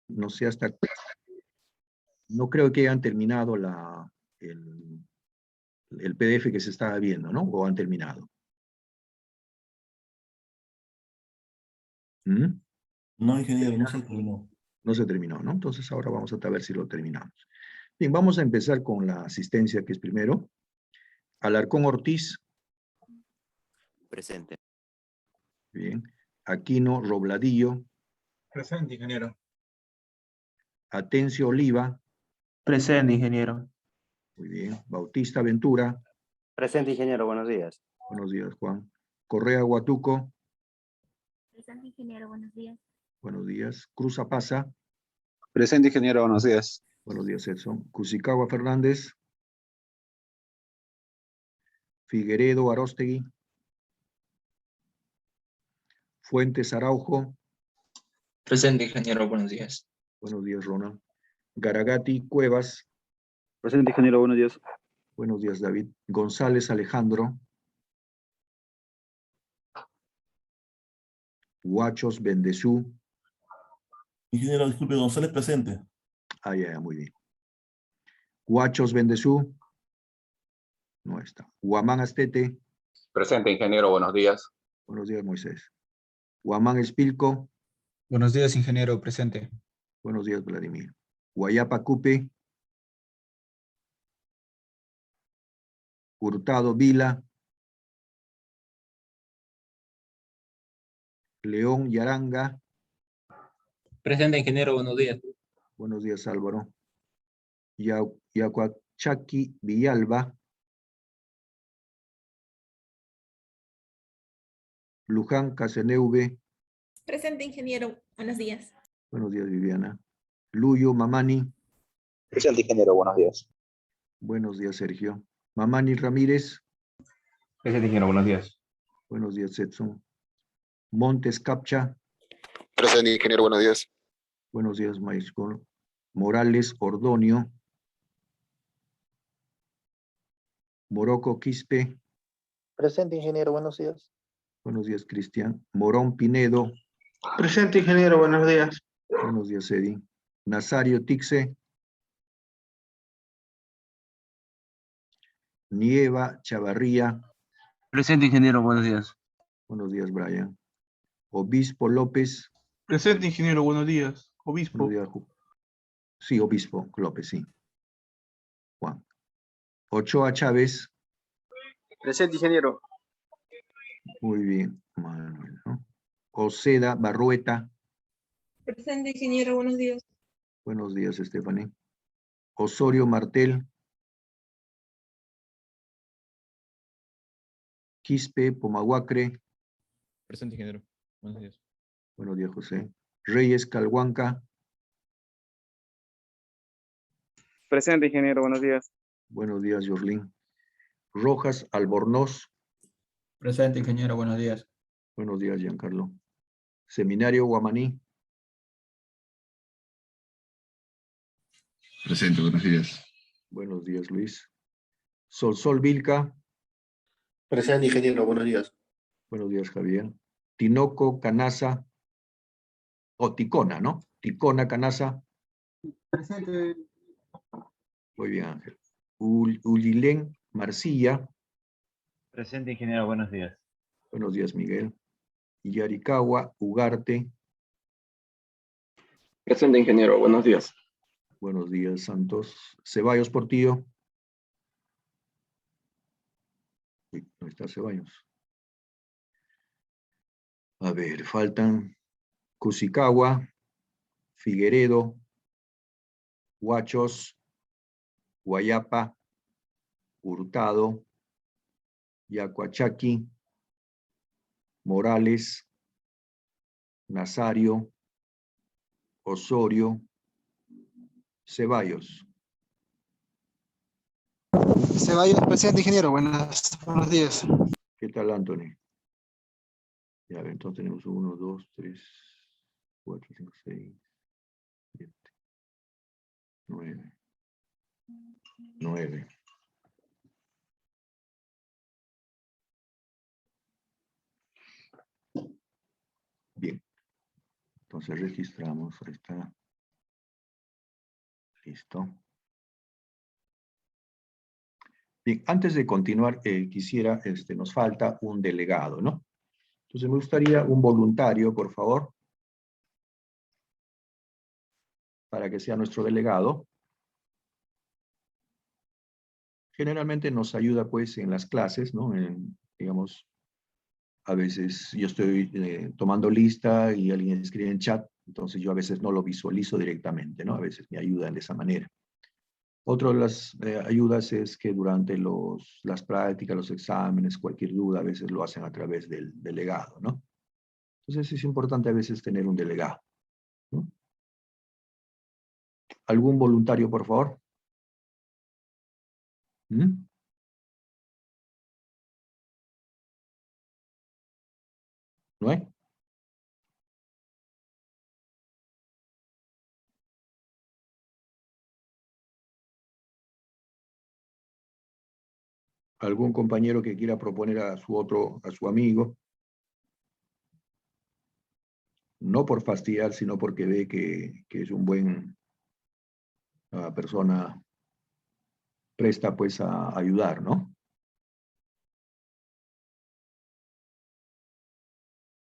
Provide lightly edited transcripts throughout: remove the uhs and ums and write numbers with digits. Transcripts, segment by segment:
no sé hasta... No creo que hayan terminado el PDF que se estaba viendo, ¿no? ¿O han terminado? ¿Mm? No, ingeniero, no se terminó. No se terminó, ¿no? Entonces ahora vamos a ver si lo terminamos. Bien, vamos a empezar con la asistencia, que es primero. Alarcón Ortiz. Presente. Bien. Aquino Robladillo. Presente, ingeniero. Atencio Oliva. Presente, ingeniero. Muy bien. Bautista Ventura. Presente, ingeniero. Buenos días. Buenos días, Juan. Correa Guatuco. Presente, ingeniero. Buenos días. Buenos días. Cruz Apaza. Presente, ingeniero, buenos días. Buenos días, Edson. Cusicagua Fernández. Figueredo Aróstegui. Fuentes Araujo. Presente, ingeniero, buenos días. Buenos días, Ronald. Garagati Cuevas. Presente, ingeniero, buenos días. Buenos días, David. González Alejandro. Huachos Bendezú. Ingeniero, disculpe, González presente. Ah, ya, muy bien. Huachos Bendezú. No está. Huamán Astete. Presente, ingeniero, buenos días. Buenos días, Moisés. Huamán Espilco. Buenos días, ingeniero. Presente. Buenos días, Vladimir. Guayapa Cupe. Hurtado Vila. León Yaranga. Presente, ingeniero, buenos días. Buenos días, Álvaro. Yacuachaki Villalba. Luján Caseneuve. Presente, ingeniero. Buenos días. Buenos días, Viviana. Luyo Mamani. Presente, ingeniero, buenos días. Buenos días, Sergio. Mamani Ramírez. Presente, ingeniero. Buenos días. Buenos días, Edson. Montes Capcha. Presente, ingeniero, buenos días. Buenos días, maestro. Morales Ordonio. Moroco Quispe. Presente, ingeniero, buenos días. Buenos días, Cristian. Morón Pinedo. Presente, ingeniero. Buenos días. Buenos días, Eddie. Nazario Tixe. Nieva Chavarría. Presente, ingeniero. Buenos días. Buenos días, Brian. Obispo López. Presente, ingeniero. Buenos días. Obispo. Buenos días, sí, Obispo López, sí. Juan. Ochoa Chávez. Presente, ingeniero. Muy bien, Manuel, ¿no? Oceda Barrueta. Presente, ingeniero. Buenos días. Buenos días, Stephanie. Osorio Martel. Quispe Pomahuacre. Presente, ingeniero. Buenos días. Buenos días, José. Reyes Calhuanca. Presente, ingeniero, buenos días. Buenos días, Yorlín. Rojas Albornoz. Presente, ingeniero. Buenos días. Buenos días, Giancarlo. Seminario Guamaní. Presente, buenos días. Buenos días, Luis. Sol Vilca. Presente, ingeniero, buenos días. Buenos días, Javier. Tinoco Canasa. O Ticona, ¿no? Ticona Canasa. Presente. Muy bien, Ángel. Ulilén Marcilla. Presente, ingeniero. Buenos días. Buenos días, Miguel. Yaricagua Ugarte. Presente, ingeniero, buenos días. Buenos días, Santos. Ceballos Portillo. Uy, no está Ceballos. A ver, faltan Cusicagua, Figueredo, Huachos, Guayapa, Hurtado, Yacuachaki, Morales, Nazario, Osorio, Ceballos. Ceballos, presente, ingeniero, buenos días. ¿Qué tal, Anthony? Ya, entonces tenemos 1, 2, 3, 4, 5, 6, 7, 9. 9. Bien. Entonces registramos, ahí está. Listo. Bien, antes de continuar, quisiera, nos falta un delegado, ¿no? Entonces me gustaría un voluntario, por favor, para que sea nuestro delegado. Generalmente nos ayuda, pues, en las clases, ¿no? Digamos, a veces yo estoy tomando lista y alguien escribe en chat, entonces yo a veces no lo visualizo directamente, ¿no? A veces me ayudan de esa manera. Otra de las ayudas es que durante las prácticas, los exámenes, cualquier duda, a veces lo hacen a través del delegado, ¿no? Entonces es importante a veces tener un delegado, ¿no? ¿Algún voluntario, por favor? ¿Mm? ¿No hay? ¿Algún compañero que quiera proponer a su amigo? No por fastidiar, sino porque ve que es un buen persona, presta pues a ayudar, ¿no?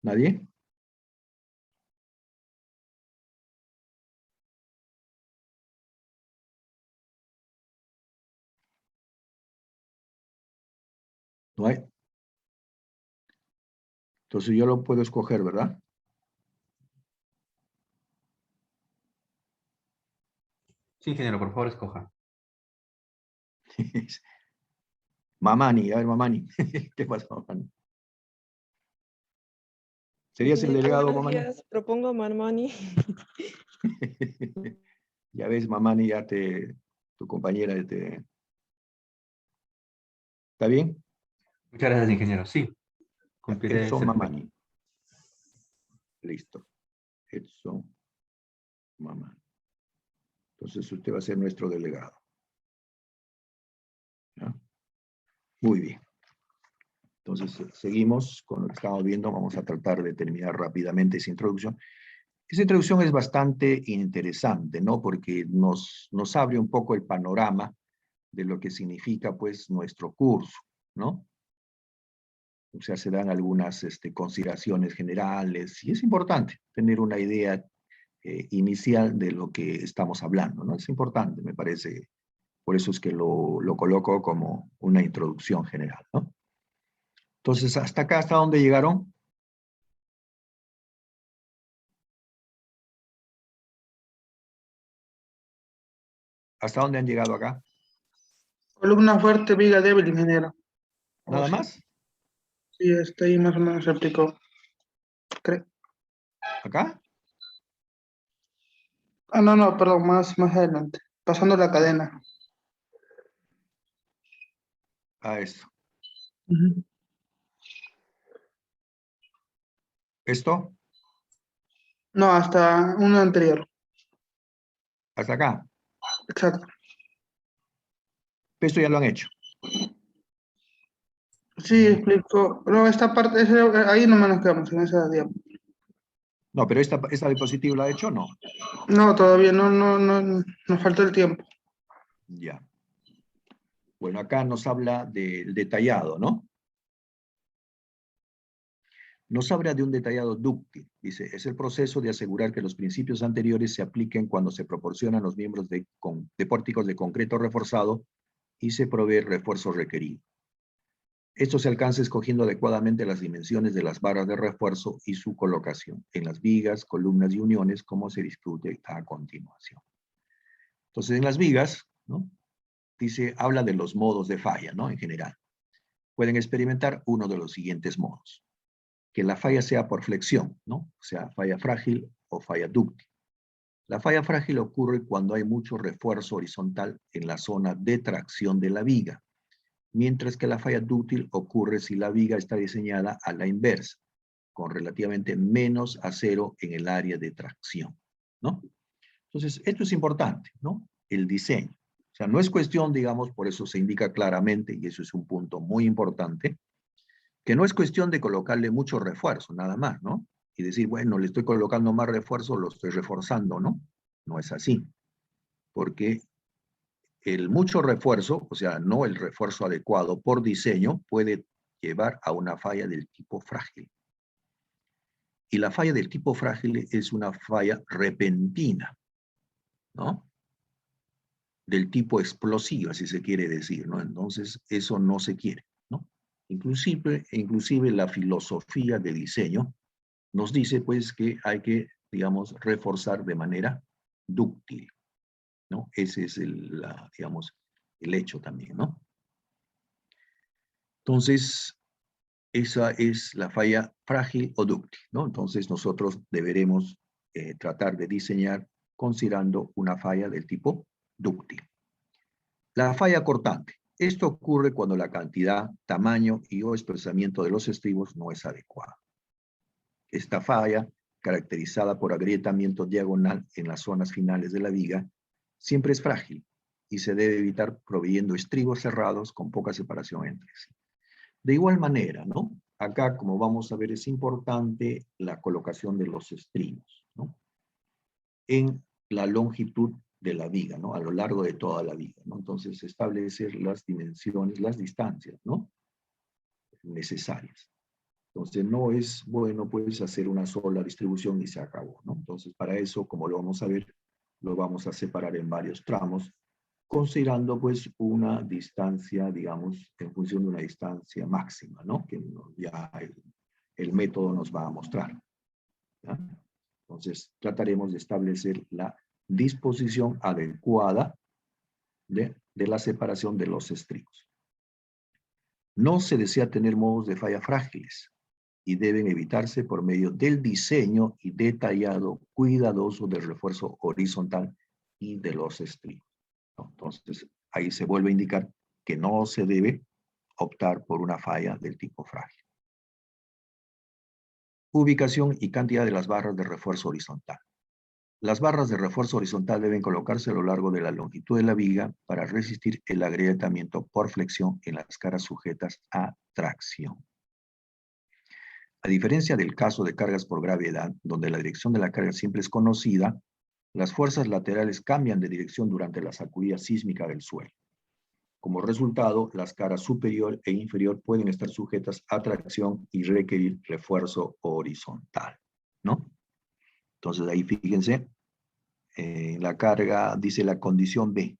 ¿Nadie? ¿No hay? Entonces yo lo puedo escoger, ¿verdad? Sí, ingeniero, por favor, escoja. Mamani, a ver, Mamani. ¿Qué pasa, Mamani? ¿Serías el delegado, Buenos Mamani? días, propongo a Marmani. Ya ves, Mamani, tu compañera ¿Está bien? Muchas gracias, ingeniero. Sí, cumpliré Edson ese Mamani. Listo. Edson Mamani. Entonces usted va a ser nuestro delegado. ¿Ya? Muy bien. Entonces seguimos con lo que estamos viendo. Vamos a tratar de terminar rápidamente esa introducción. Esa introducción es bastante interesante, ¿no? Porque nos abre un poco el panorama de lo que significa, pues, nuestro curso, ¿no? O sea, se dan algunas consideraciones generales y es importante tener una idea inicial de lo que estamos hablando, ¿no? Es importante, me parece. Por eso es que lo coloco como una introducción general, ¿no? Entonces, hasta acá, ¿hasta dónde llegaron? ¿Hasta dónde han llegado acá? Columna fuerte, viga débil, ingeniero. ¿Nada más? Sí, está ahí más o menos se aplicó. ¿Acá? Ah, no, perdón, más adelante. Pasando la cadena. A eso. Ujú. ¿Esto? No, hasta uno anterior. ¿Hasta acá? Exacto. Esto ya lo han hecho. Sí, explico. No, esta parte, ahí no nos quedamos en esa diapositiva. No, pero esta diapositiva la ha hecho o no. No, todavía no, nos falta el tiempo. Ya. Bueno, acá nos habla del detallado, ¿no? Nos habla de un detallado dúctil. Dice, es el proceso de asegurar que los principios anteriores se apliquen cuando se proporcionan los miembros de pórticos de concreto reforzado y se provee el refuerzo requerido. Esto se alcanza escogiendo adecuadamente las dimensiones de las barras de refuerzo y su colocación en las vigas, columnas y uniones, como se discute a continuación. Entonces, en las vigas, ¿no? Dice, habla de los modos de falla, ¿no? En general. Pueden experimentar uno de los siguientes modos. Que la falla sea por flexión, ¿no? O sea, falla frágil o falla dúctil. La falla frágil ocurre cuando hay mucho refuerzo horizontal en la zona de tracción de la viga, mientras que la falla dúctil ocurre si la viga está diseñada a la inversa, con relativamente menos acero en el área de tracción, ¿no? Entonces, esto es importante, ¿no? El diseño. O sea, no es cuestión, digamos, por eso se indica claramente, y eso es un punto muy importante, que no es cuestión de colocarle mucho refuerzo, nada más, ¿no? Y decir, bueno, le estoy colocando más refuerzo, lo estoy reforzando, ¿no? No es así. porque el mucho refuerzo, o sea, no el refuerzo adecuado por diseño, puede llevar a una falla del tipo frágil. Y la falla del tipo frágil es una falla repentina, ¿no? Del tipo explosiva, si se quiere decir, ¿no? Entonces, eso no se quiere, ¿no? Inclusive la filosofía de diseño nos dice, pues, que hay que, digamos, reforzar de manera dúctil, ¿no? Ese es digamos, el hecho también, ¿no? Entonces, esa es la falla frágil o dúctil, ¿no? Entonces, nosotros deberemos tratar de diseñar considerando una falla del tipo dúctil. La falla cortante. Esto ocurre cuando la cantidad, tamaño y o espesamiento de los estribos no es adecuada. Esta falla, caracterizada por agrietamiento diagonal en las zonas finales de la viga, siempre es frágil y se debe evitar proveyendo estribos cerrados con poca separación entre sí. De igual manera, ¿no? Acá, como vamos a ver, es importante la colocación de los estribos, ¿no? En la longitud de la viga, ¿no? A lo largo de toda la viga, ¿no? Entonces, establecer las dimensiones, las distancias, ¿no? Necesarias. Entonces, no es bueno, pues, hacer una sola distribución y se acabó, ¿no? Entonces, para eso, como lo vamos a ver, lo vamos a separar en varios tramos, considerando, pues, una distancia, digamos, en función de una distancia máxima, ¿no? Que ya el método nos va a mostrar, ¿ya? Entonces, trataremos de establecer la disposición adecuada de la separación de los estribos. No se desea tener modos de falla frágiles y deben evitarse por medio del diseño y detallado cuidadoso del refuerzo horizontal y de los estribos. Entonces, ahí se vuelve a indicar que no se debe optar por una falla del tipo frágil. Ubicación y cantidad de las barras de refuerzo horizontal. Las barras de refuerzo horizontal deben colocarse a lo largo de la longitud de la viga para resistir el agrietamiento por flexión en las caras sujetas a tracción. A diferencia del caso de cargas por gravedad, donde la dirección de la carga siempre es conocida, las fuerzas laterales cambian de dirección durante la sacudida sísmica del suelo. Como resultado, las caras superior e inferior pueden estar sujetas a tracción y requerir refuerzo horizontal, ¿no? Entonces ahí fíjense, la carga dice la condición B,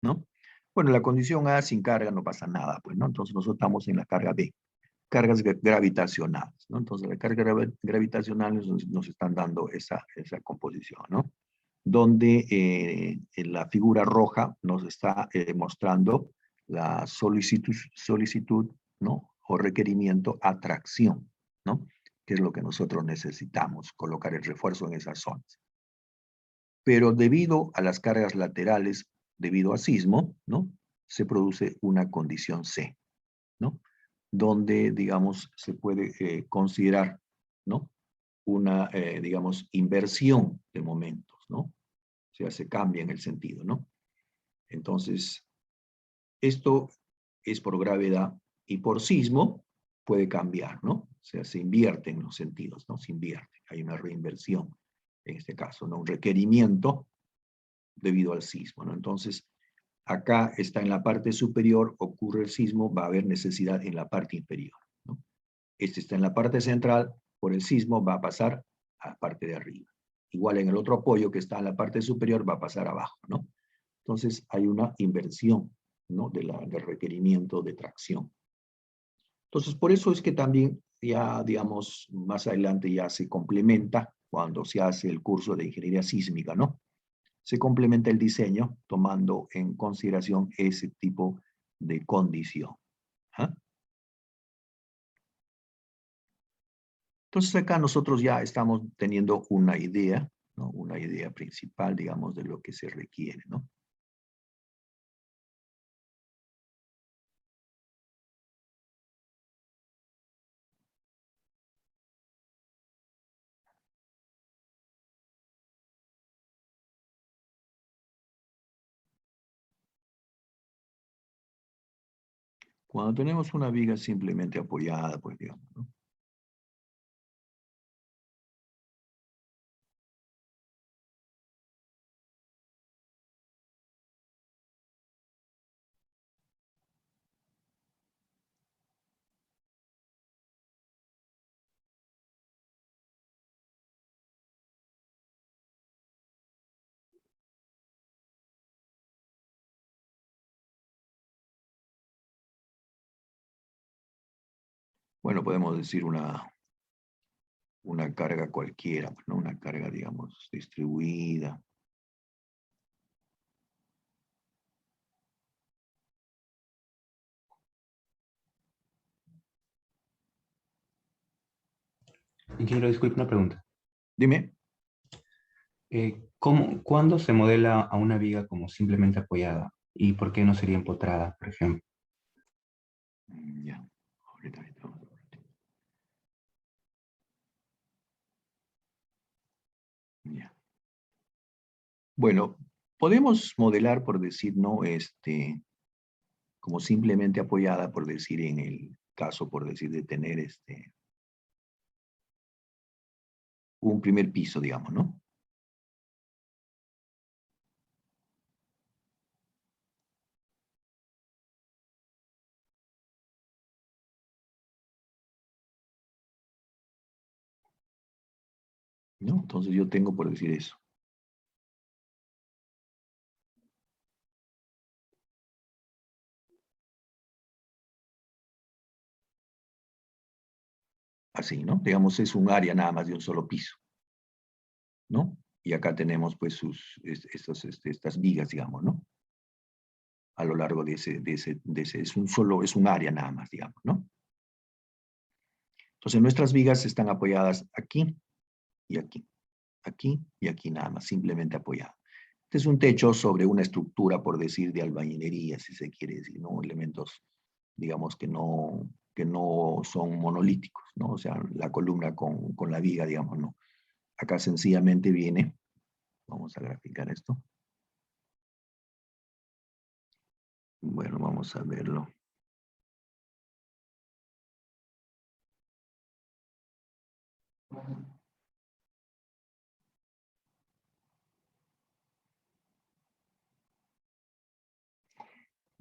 ¿no? Bueno, la condición A sin carga no pasa nada, pues, ¿no? Entonces nosotros estamos en la carga B, cargas gravitacionales, ¿no? Entonces las cargas gravitacionales nos están dando esa composición, ¿no? Donde en la figura roja nos está mostrando la solicitud, ¿no? O requerimiento a tracción, ¿no? Que es lo que nosotros necesitamos, colocar el refuerzo en esas zonas. Pero debido a las cargas laterales, debido a sismo, ¿no? Se produce una condición C, ¿no? Donde, digamos, se puede considerar, ¿no? Una, digamos, inversión de momentos, ¿no? O sea, se cambia en el sentido, ¿no? Entonces, esto es por gravedad y por sismo puede cambiar, ¿no? O sea, se invierten los sentidos, ¿no? Se invierte, hay una reinversión en este caso, ¿no? Un requerimiento debido al sismo, ¿no? Entonces, acá está en la parte superior, ocurre el sismo, va a haber necesidad en la parte inferior, ¿no? Este está en la parte central, por el sismo va a pasar a la parte de arriba. Igual en el otro apoyo que está en la parte superior va a pasar abajo, ¿no? Entonces hay una inversión, ¿no? Del requerimiento de tracción. Entonces por eso es que también ya, digamos, más adelante ya se complementa cuando se hace el curso de ingeniería sísmica, ¿no? Se complementa el diseño tomando en consideración ese tipo de condición. ¿Ah? Entonces acá nosotros ya estamos teniendo una idea, ¿no? Una idea principal, digamos, de lo que se requiere, ¿no? Cuando tenemos una viga simplemente apoyada, pues digamos, ¿no? Bueno, podemos decir una carga cualquiera, ¿no? Una carga, digamos, distribuida. Ingeniero, disculpe una pregunta. Dime. ¿Cuándo se modela a una viga como simplemente apoyada? ¿Y por qué no sería empotrada, por ejemplo? Ya, ahorita vamos a ver. Ya. Bueno, podemos modelar por decir, ¿no? Como simplemente apoyada, por decir, en el caso, por decir, de tener un primer piso, digamos, ¿no? ¿No? Entonces yo tengo por decir eso. Así, ¿no? Digamos, es un área nada más de un solo piso, ¿no? Y acá tenemos pues estas vigas, digamos, ¿no? A lo largo de ese, es un área nada más, digamos, ¿no? Entonces nuestras vigas están apoyadas aquí y aquí, aquí y aquí nada más, simplemente apoyadas. Este es un techo sobre una estructura, por decir, de albañilería, si se quiere decir, ¿no? Elementos, digamos, que no son monolíticos, ¿no? O sea, la columna con la viga, digamos, ¿no? Acá sencillamente viene, vamos a graficar esto. Bueno, vamos a verlo.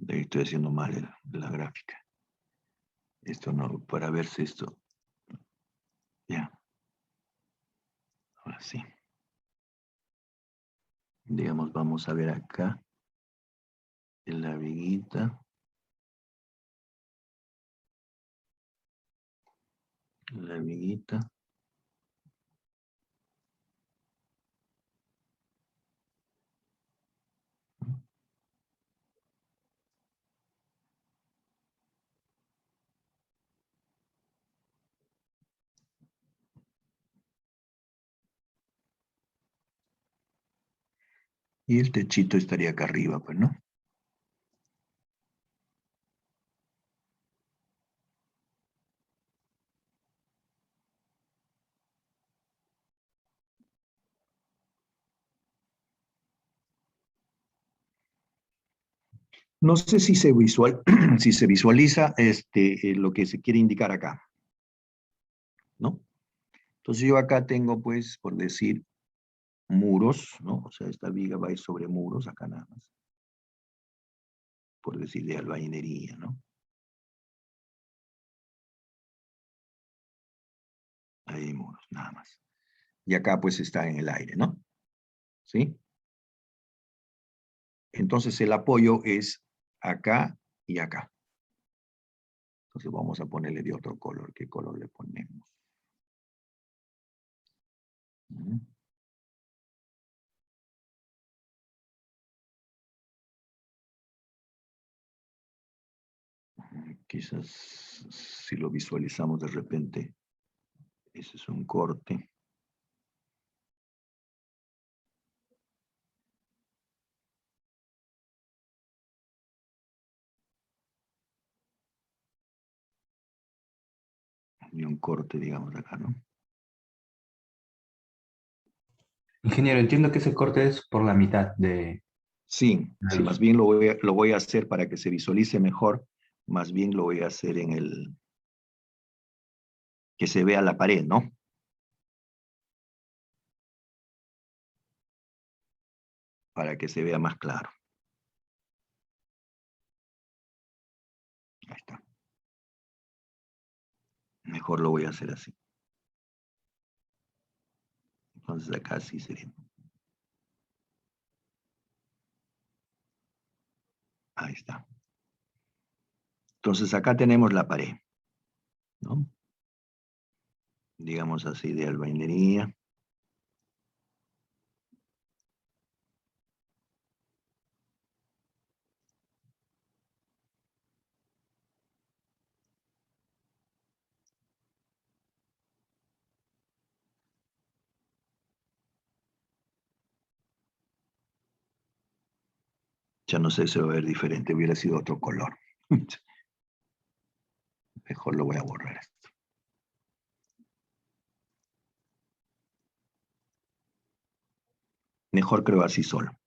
Estoy haciendo mal la gráfica. Esto no, para ver si esto... Ya. Ahora sí. Digamos, vamos a ver acá. En la viguita. La viguita. Y el techito estaría acá arriba, pues, ¿no? No sé si se si se visualiza lo que se quiere indicar acá, ¿no? Entonces yo acá tengo, pues, por decir, muros, ¿no? O sea, esta viga va a ir sobre muros, acá nada más. Por decir, de albañilería, ¿no? Ahí hay muros, nada más. Y acá, pues, está en el aire, ¿no? ¿Sí? Entonces el apoyo es acá y acá. Entonces vamos a ponerle de otro color. ¿Qué color le ponemos? Quizás si lo visualizamos de repente, ese es un corte. Y un corte, digamos, acá, ¿no? Ingeniero, entiendo que ese corte es por la mitad de... Sí, sí, más bien lo voy a hacer para que se visualice mejor, más bien lo voy a hacer en el... que se vea la pared, ¿no? Para que se vea más claro. Ahí está. Mejor lo voy a hacer así. Entonces acá sí sería. Ahí está. Entonces acá tenemos la pared, ¿no? digamos así, de albañilería. Ya no sé si va a ver diferente, hubiera sido otro color. Mejor lo voy a borrar esto. Mejor creo así solo.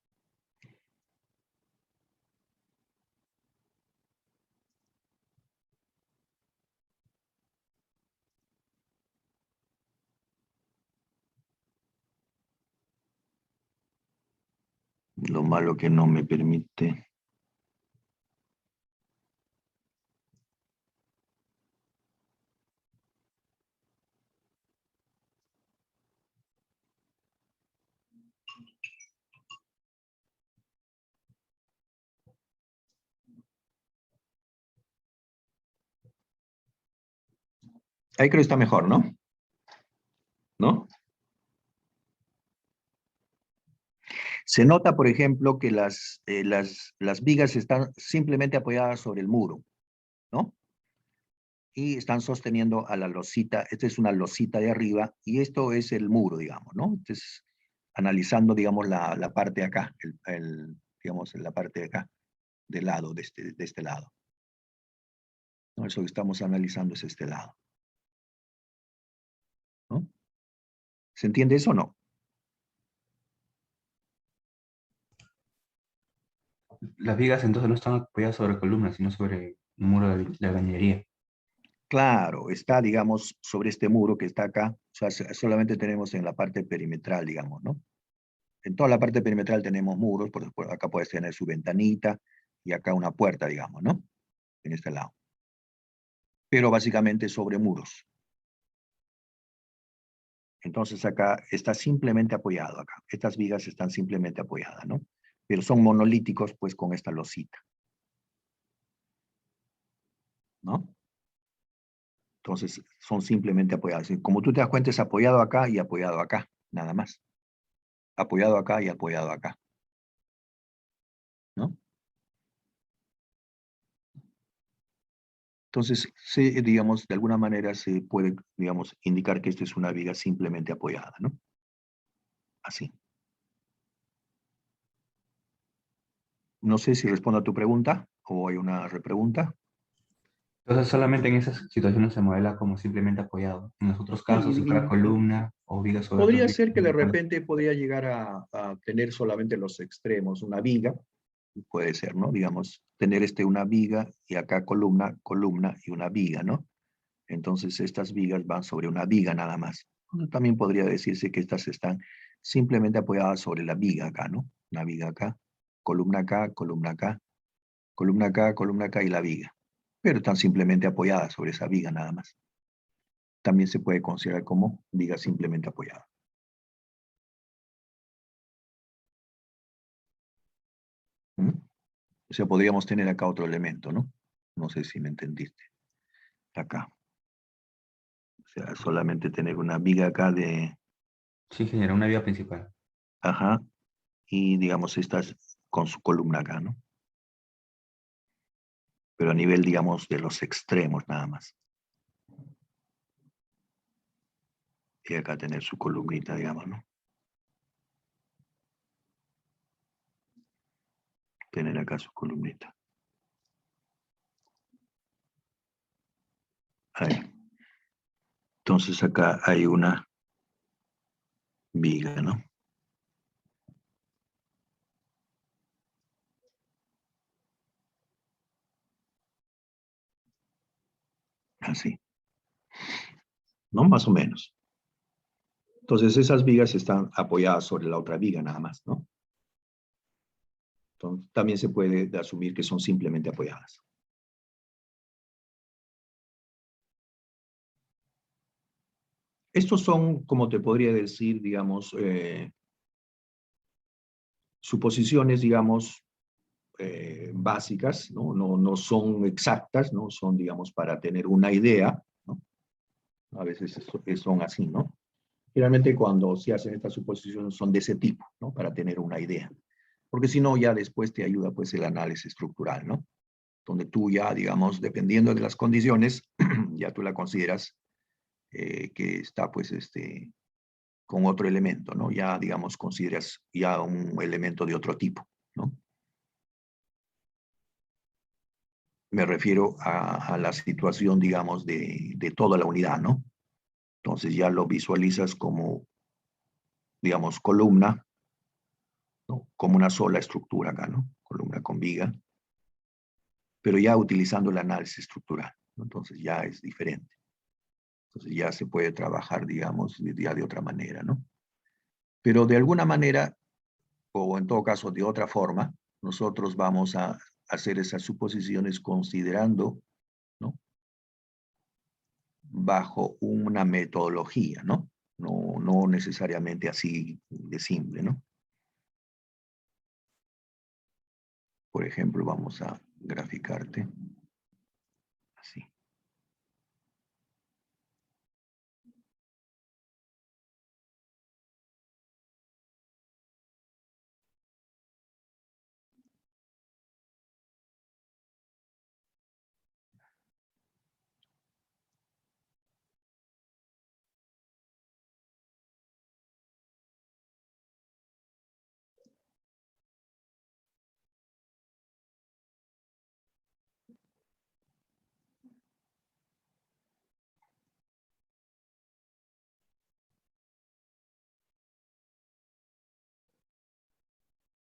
Lo malo que no me permite. Ahí creo que está mejor, ¿no? ¿No? Se nota, por ejemplo, que las vigas están simplemente apoyadas sobre el muro, ¿no? Y están sosteniendo a la losita. Esta es una losita de arriba y esto es el muro, digamos, ¿no? Entonces, analizando, digamos, la parte de acá, digamos, la parte de acá, del lado, de este lado. ¿No? Eso que estamos analizando es este lado. ¿No? ¿Se entiende eso o no? Las vigas entonces no están apoyadas sobre columnas, sino sobre un muro de la albañilería. Claro, está, digamos, sobre este muro que está acá. O sea, solamente tenemos en la parte perimetral, digamos, ¿no? En toda la parte perimetral tenemos muros, por acá puedes tener su ventanita y acá una puerta, digamos, ¿no? En este lado. Pero básicamente sobre muros. Entonces acá está simplemente apoyado acá. Estas vigas están simplemente apoyadas, ¿no? Pero son monolíticos, pues, con esta losita. ¿No? Entonces son simplemente apoyados. Como tú te das cuenta, es apoyado acá y apoyado acá, nada más. Apoyado acá y apoyado acá. ¿No? Entonces, digamos, de alguna manera se puede, digamos, indicar que esta es una viga simplemente apoyada, ¿no? Así. No sé si respondo a tu pregunta o hay una repregunta. Entonces solamente en esas situaciones se modela como simplemente apoyado. En los otros casos, si fuera columna o viga sobre Podría otras ser que de vigas, repente podría llegar a tener solamente los extremos, una viga, puede ser, ¿no? Digamos, tener una viga y acá columna, columna y una viga, ¿no? Entonces estas vigas van sobre una viga nada más. También podría decirse que estas están simplemente apoyadas sobre la viga acá, ¿no? Una viga acá, columna acá, columna acá, columna acá, columna acá y la viga. Pero están simplemente apoyadas sobre esa viga nada más. También se puede considerar como viga simplemente apoyada. ¿Mm? O sea, podríamos tener acá otro elemento, ¿no? No sé si me entendiste. Acá. O sea, solamente tener una viga acá de... Sí, genera una viga principal. Ajá. Y digamos, estas con su columna acá, ¿no? Pero a nivel, digamos, de los extremos nada más. Y acá tener su columnita, digamos, ¿no? Tener acá su columnita. Ahí. Entonces acá hay una viga, ¿no? Así. ¿No? Más o menos. Entonces esas vigas están apoyadas sobre la otra viga nada más, ¿no? Entonces, también se puede asumir que son simplemente apoyadas. Estos son, como te podría decir, digamos, suposiciones, digamos, básicas, ¿no? No son exactas, ¿no? Son, digamos, para tener una idea, ¿no? A veces son así, ¿no? Generalmente cuando se hacen estas suposiciones son de ese tipo, ¿no? Para tener una idea. Porque si no, ya después te ayuda pues el análisis estructural, ¿no? Donde tú ya, digamos, dependiendo de las condiciones, ya tú la consideras que está pues con otro elemento, ¿no? Ya, digamos, consideras ya un elemento de otro tipo, ¿no? Me refiero a la situación, digamos, de toda la unidad, ¿no? Entonces ya lo visualizas como, digamos, columna, ¿no? Como una sola estructura acá, ¿no? Columna con viga, pero ya utilizando el análisis estructural, ¿no? Entonces ya es diferente. Entonces ya se puede trabajar, digamos, ya de otra manera, ¿no? Pero de alguna manera, o en todo caso de otra forma, nosotros vamos a hacer esas suposiciones considerando, ¿no? Bajo una metodología, ¿no? No necesariamente así de simple, ¿no? Por ejemplo, vamos a graficarte así.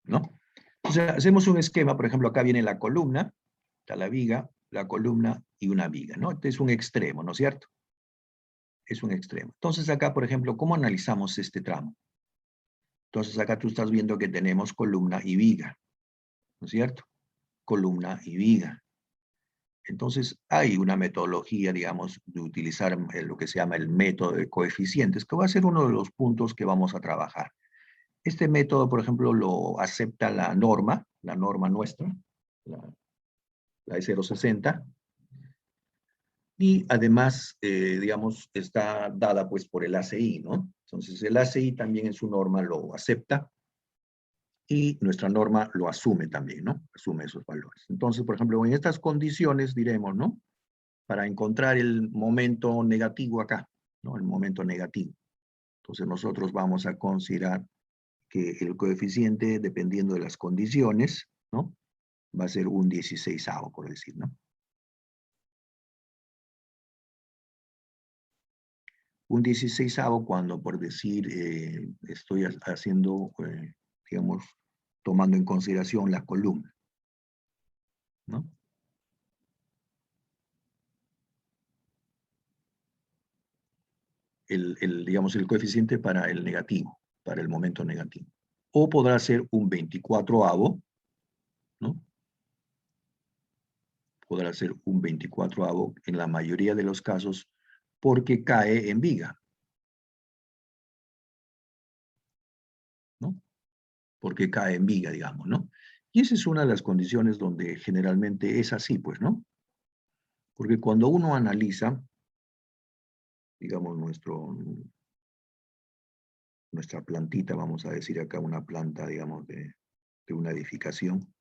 ¿No? Entonces, hacemos un esquema, por ejemplo, acá viene la columna, está la viga, la columna y una viga, ¿no? Este es un extremo, ¿no es cierto? Es un extremo. Entonces acá, por ejemplo, ¿cómo analizamos este tramo? Entonces acá tú estás viendo que tenemos columna y viga, ¿no es cierto? Columna y viga. Entonces hay una metodología, digamos, de utilizar lo que se llama el método de coeficientes, que va a ser uno de los puntos que vamos a trabajar. Este método, por ejemplo, lo acepta la norma nuestra, la de 060, y además, digamos, está dada pues por el ACI, ¿no? Entonces el ACI también en su norma lo acepta y nuestra norma lo asume también, ¿no? Asume esos valores. Entonces, por ejemplo, en estas condiciones diremos, ¿no? Para encontrar el momento negativo acá, ¿no? El momento negativo. Entonces nosotros vamos a considerar que el coeficiente, dependiendo de las condiciones, ¿no? Va a ser un 16avo, por decir, ¿no? Un 16avo cuando, por decir, estoy haciendo, digamos, tomando en consideración la columna, ¿no? Digamos, el coeficiente para el negativo, para el momento negativo. O podrá ser un 24avo, ¿no? Podrá ser un 24avo en la mayoría de los casos porque cae en viga, ¿no? Porque cae en viga, digamos, ¿no? Y esa es una de las condiciones donde generalmente es así, pues, ¿no? Porque cuando uno analiza, digamos, nuestra plantita, vamos a decir acá una planta, digamos, de una edificación.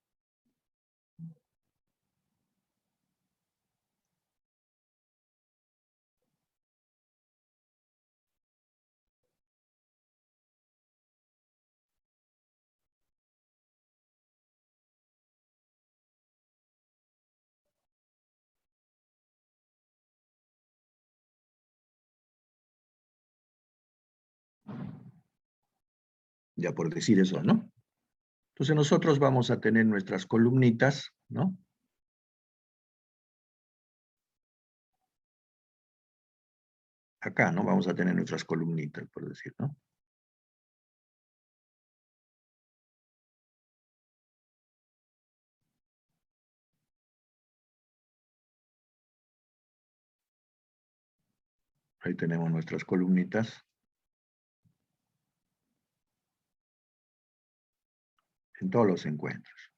Ya por decir eso, ¿no? Entonces nosotros vamos a tener nuestras columnitas, ¿no? Acá, ¿no? Vamos a tener nuestras columnitas, por decir, ¿no? Ahí tenemos nuestras columnitas. En todos los encuentros.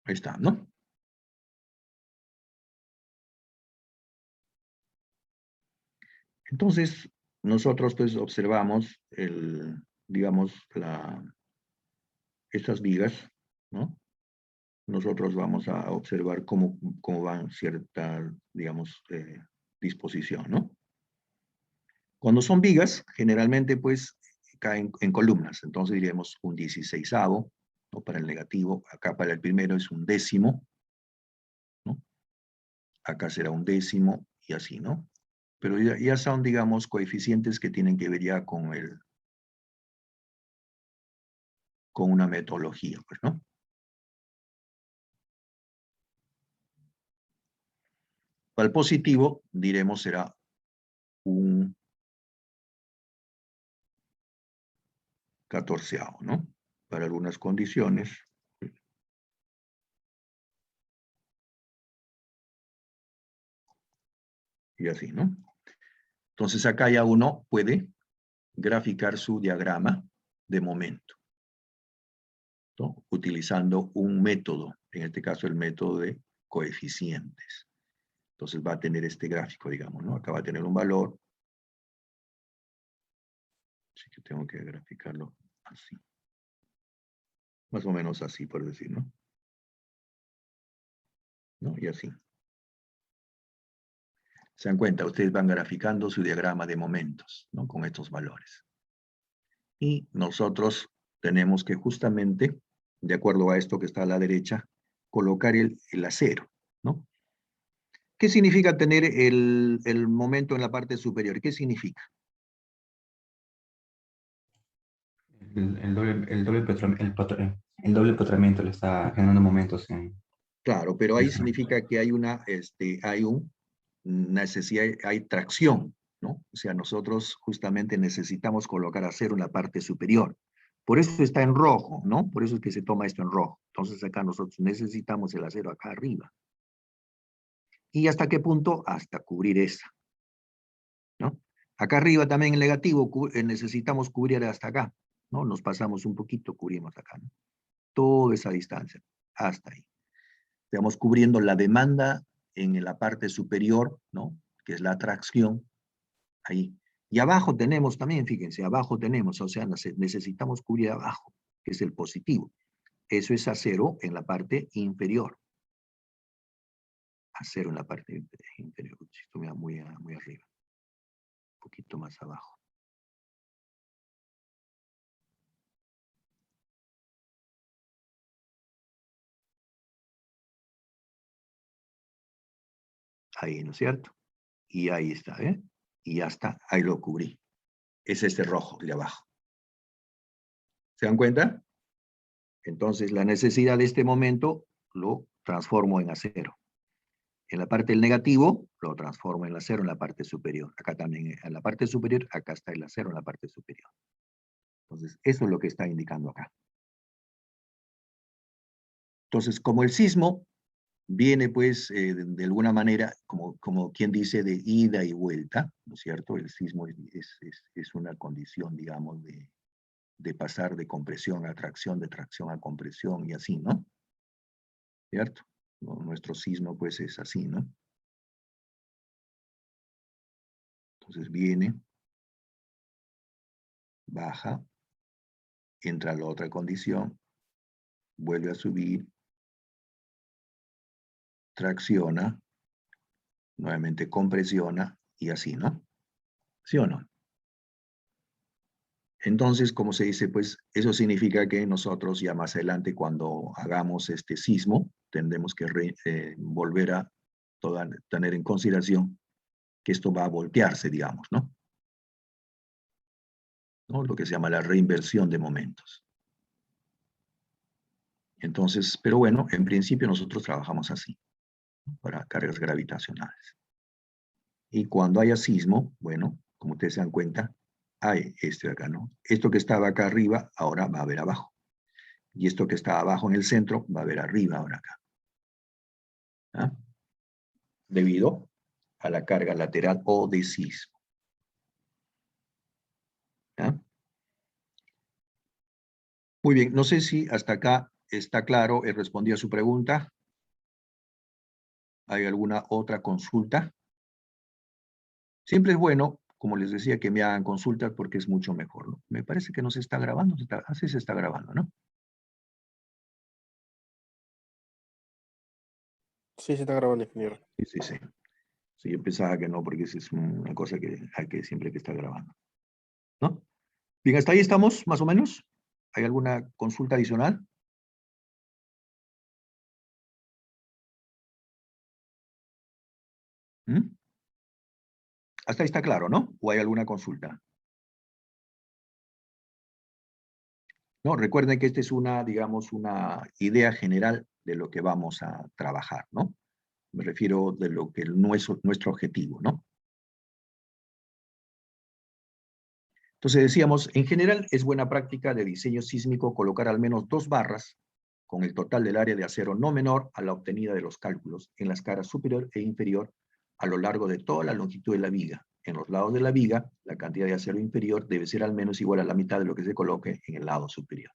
Ahí está, ¿no? Entonces, nosotros pues observamos digamos, estas vigas, ¿no? Nosotros vamos a observar cómo van cierta, digamos, disposición, ¿no? Cuando son vigas, generalmente pues caen en columnas, entonces diremos un 16avo, ¿no? Para el negativo, acá para el primero es un décimo, ¿no? Acá será un décimo y así, ¿no? Pero ya son, digamos, coeficientes que tienen que ver ya con una metodología, pues, ¿no? Para el positivo, diremos, será un 14avo, ¿no? Para algunas condiciones. Y así, ¿no? Entonces acá ya uno puede graficar su diagrama de momento, ¿no? Utilizando un método, en este caso el método de coeficientes. Entonces va a tener este gráfico, digamos, ¿no? Acá va a tener un valor. Así que tengo que graficarlo así. Más o menos así, por decir, ¿no? ¿No? Y así. Se dan cuenta, ustedes van graficando su diagrama de momentos, ¿no? Con estos valores. Y nosotros tenemos que justamente, de acuerdo a esto que está a la derecha, colocar el acero, ¿no? ¿Qué significa tener el momento en la parte superior? ¿Qué significa? El doble empotramiento le está generando momentos en... Claro, pero ahí significa que hay una necesidad, hay tracción, ¿no? O sea, nosotros justamente necesitamos colocar acero en la parte superior. Por eso está en rojo, ¿no? Por eso es que se toma esto en rojo. Entonces acá nosotros necesitamos el acero acá arriba. ¿Y hasta qué punto? Hasta cubrir esa, ¿no? Acá arriba también en negativo necesitamos cubrir hasta acá, ¿no? Nos pasamos un poquito, cubrimos acá, ¿no? Toda esa distancia, hasta ahí. Estamos cubriendo la demanda en la parte superior, ¿no? Que es la atracción, ahí. Y abajo tenemos también, fíjense, abajo tenemos, o sea, necesitamos cubrir abajo, que es el positivo. Eso es acero en la parte inferior. Acero en la parte inferior. Esto me va muy arriba. Un poquito más abajo. Ahí, ¿no es cierto? Y ahí está, ¿eh? Y ya está, ahí lo cubrí. Es este rojo de abajo. ¿Se dan cuenta? Entonces, la necesidad de este momento lo transformo en acero. En la parte del negativo, lo transformo en acero en la parte superior. Acá también, en la parte superior, acá está el acero en la parte superior. Entonces, eso es lo que está indicando acá. Entonces, como el sismo viene, pues, de alguna manera, como quien dice, de ida y vuelta, ¿no es cierto? El sismo es una condición, digamos, de pasar de compresión a tracción, de tracción a compresión y así, ¿no? ¿Cierto? Nuestro sismo, pues, es así, ¿no? Entonces viene, baja, entra a la otra condición, vuelve a subir, tracciona, nuevamente compresiona y así, ¿no? ¿Sí o no? Entonces, como se dice, pues eso significa que nosotros ya más adelante cuando hagamos este sismo, tendremos que volver a tener en consideración que esto va a voltearse, digamos, ¿no? Lo que se llama la reinversión de momentos. Entonces, pero bueno, en principio nosotros trabajamos así, ¿no? Para cargas gravitacionales. Y cuando haya sismo, bueno, como ustedes se dan cuenta, hay este de acá, ¿no? Esto que estaba acá arriba, ahora va a haber abajo. Y esto que está abajo en el centro, va a haber arriba ahora acá. ¿Ah? Debido a la carga lateral o de sismo. ¿Ah? Muy bien, no sé si hasta acá ¿Está claro? He respondido a su pregunta. ¿Hay alguna otra consulta? Siempre es bueno, como les decía, que me hagan consultas porque es mucho mejor, ¿no? Me parece que no se está grabando. Así se está grabando, ¿no? Sí, se está grabando, ingeniero. Sí, sí, sí. Sí, yo pensaba que no, porque esa es una cosa que hay que siempre que estar grabando. ¿No? Bien, hasta ahí estamos, más o menos. ¿Hay alguna consulta adicional? ¿Mm? Hasta ahí está claro, ¿no? ¿O hay alguna consulta? No, recuerden que esta es una, digamos, una idea general de lo que vamos a trabajar, ¿no? Me refiero de lo que nuestro objetivo, ¿no? Entonces decíamos, en general es buena práctica de diseño sísmico colocar al menos 2 barras con el total del área de acero no menor a la obtenida de los cálculos en las caras superior e inferior a lo largo de toda la longitud de la viga. En los lados de la viga, la cantidad de acero inferior debe ser al menos igual a la mitad de lo que se coloque en el lado superior.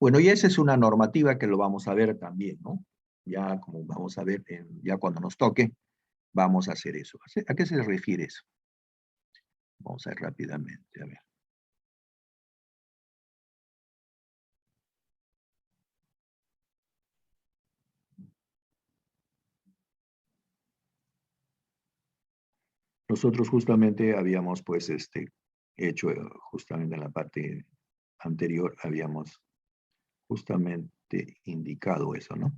Bueno, y esa es una normativa que lo vamos a ver también, ¿no? Ya como vamos a ver, ya cuando nos toque, vamos a hacer eso. ¿A qué se refiere eso? Vamos a ver rápidamente, a ver. Nosotros justamente habíamos pues hecho, justamente en la parte anterior, habíamos justamente indicado eso, ¿no?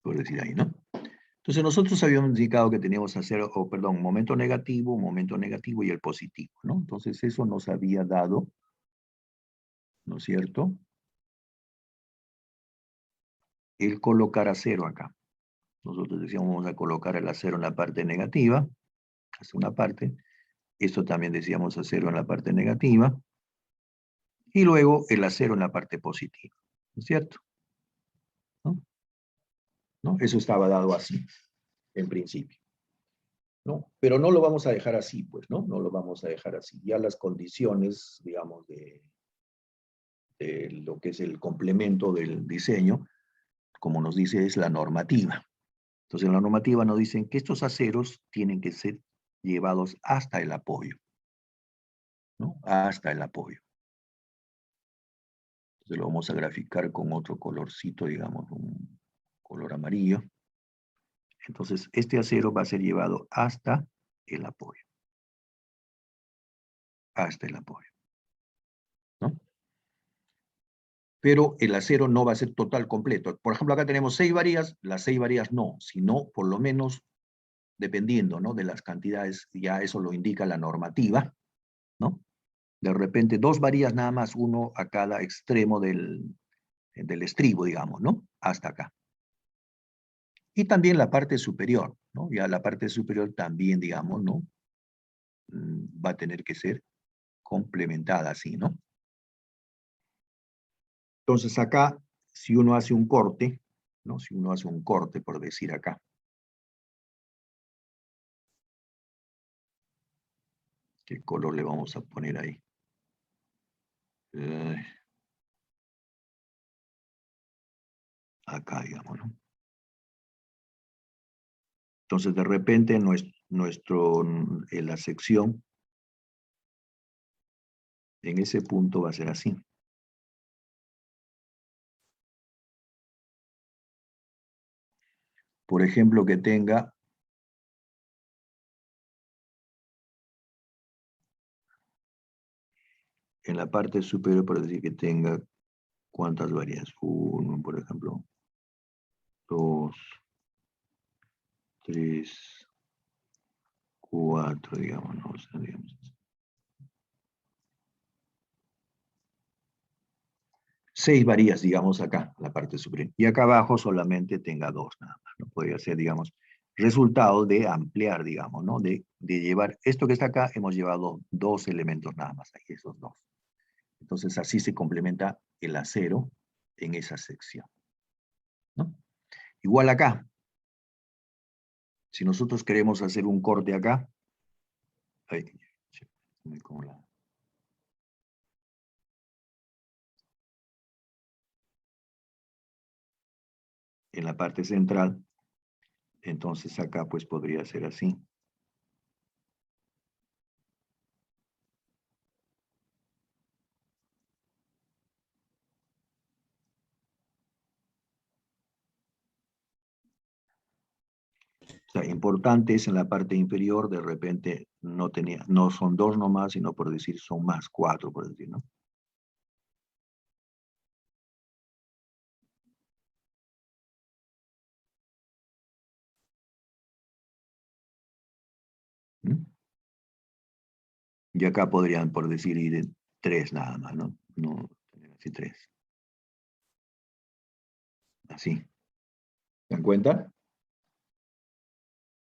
Por decir ahí, ¿no? Entonces nosotros habíamos indicado que teníamos acero, momento negativo y el positivo, ¿no? Entonces eso nos había dado, ¿no es cierto?, el colocar acero acá. Nosotros decíamos, vamos a colocar el acero en la parte negativa, hasta una parte. Esto también decíamos acero en la parte negativa. Y luego el acero en la parte positiva, ¿no es cierto? ¿No? Eso estaba dado así, en principio. ¿No? Pero no lo vamos a dejar así, pues, ¿no? No lo vamos a dejar así. Ya las condiciones, digamos, de lo que es el complemento del diseño, como nos dice, es la normativa. Entonces, en la normativa nos dicen que estos aceros tienen que ser llevados hasta el apoyo, ¿no? Hasta el apoyo. Entonces, lo vamos a graficar con otro colorcito, digamos, un color amarillo. Entonces, este acero va a ser llevado hasta el apoyo. Hasta el apoyo, ¿no? Pero el acero no va a ser total completo. Por ejemplo, acá tenemos 6 varillas, las 6 varillas no, sino por lo menos, dependiendo, ¿no?, de las cantidades, ya eso lo indica la normativa, ¿no? De repente 2 varillas nada más, uno a cada extremo del estribo, digamos, ¿no? Hasta acá. Y también la parte superior, ¿no? Ya la parte superior también, digamos, ¿no?, va a tener que ser complementada así, ¿no? Entonces acá, si uno hace un corte, ¿no? Si uno hace un corte, por decir acá. ¿Qué color le vamos a poner ahí? Acá, digamos, ¿no? Entonces, de repente, la sección en ese punto va a ser así. Por ejemplo, que tenga en la parte superior, por decir que tenga, ¿cuántas varillas? 1, por ejemplo. 2, 3, 4, digamos, ¿no? O sea, digamos. 6 varillas, digamos, acá, en la parte superior. Y acá abajo solamente tenga 2, nada más. No podría ser, digamos, resultado de ampliar, digamos, ¿no? De llevar, esto que está acá, hemos llevado 2 elementos nada más, aquí, esos 2. Entonces, así se complementa el acero en esa sección, ¿no? Igual acá, Si nosotros queremos hacer un corte acá, en la parte central, entonces acá pues podría ser así. O sea, importante es en la parte inferior, de repente no son 2 nomás, sino por decir son más 4, por decir, ¿no? ¿Mm? Y acá podrían, por decir, ir en 3 nada más, ¿no? No, así 3. Así. ¿Se dan cuenta?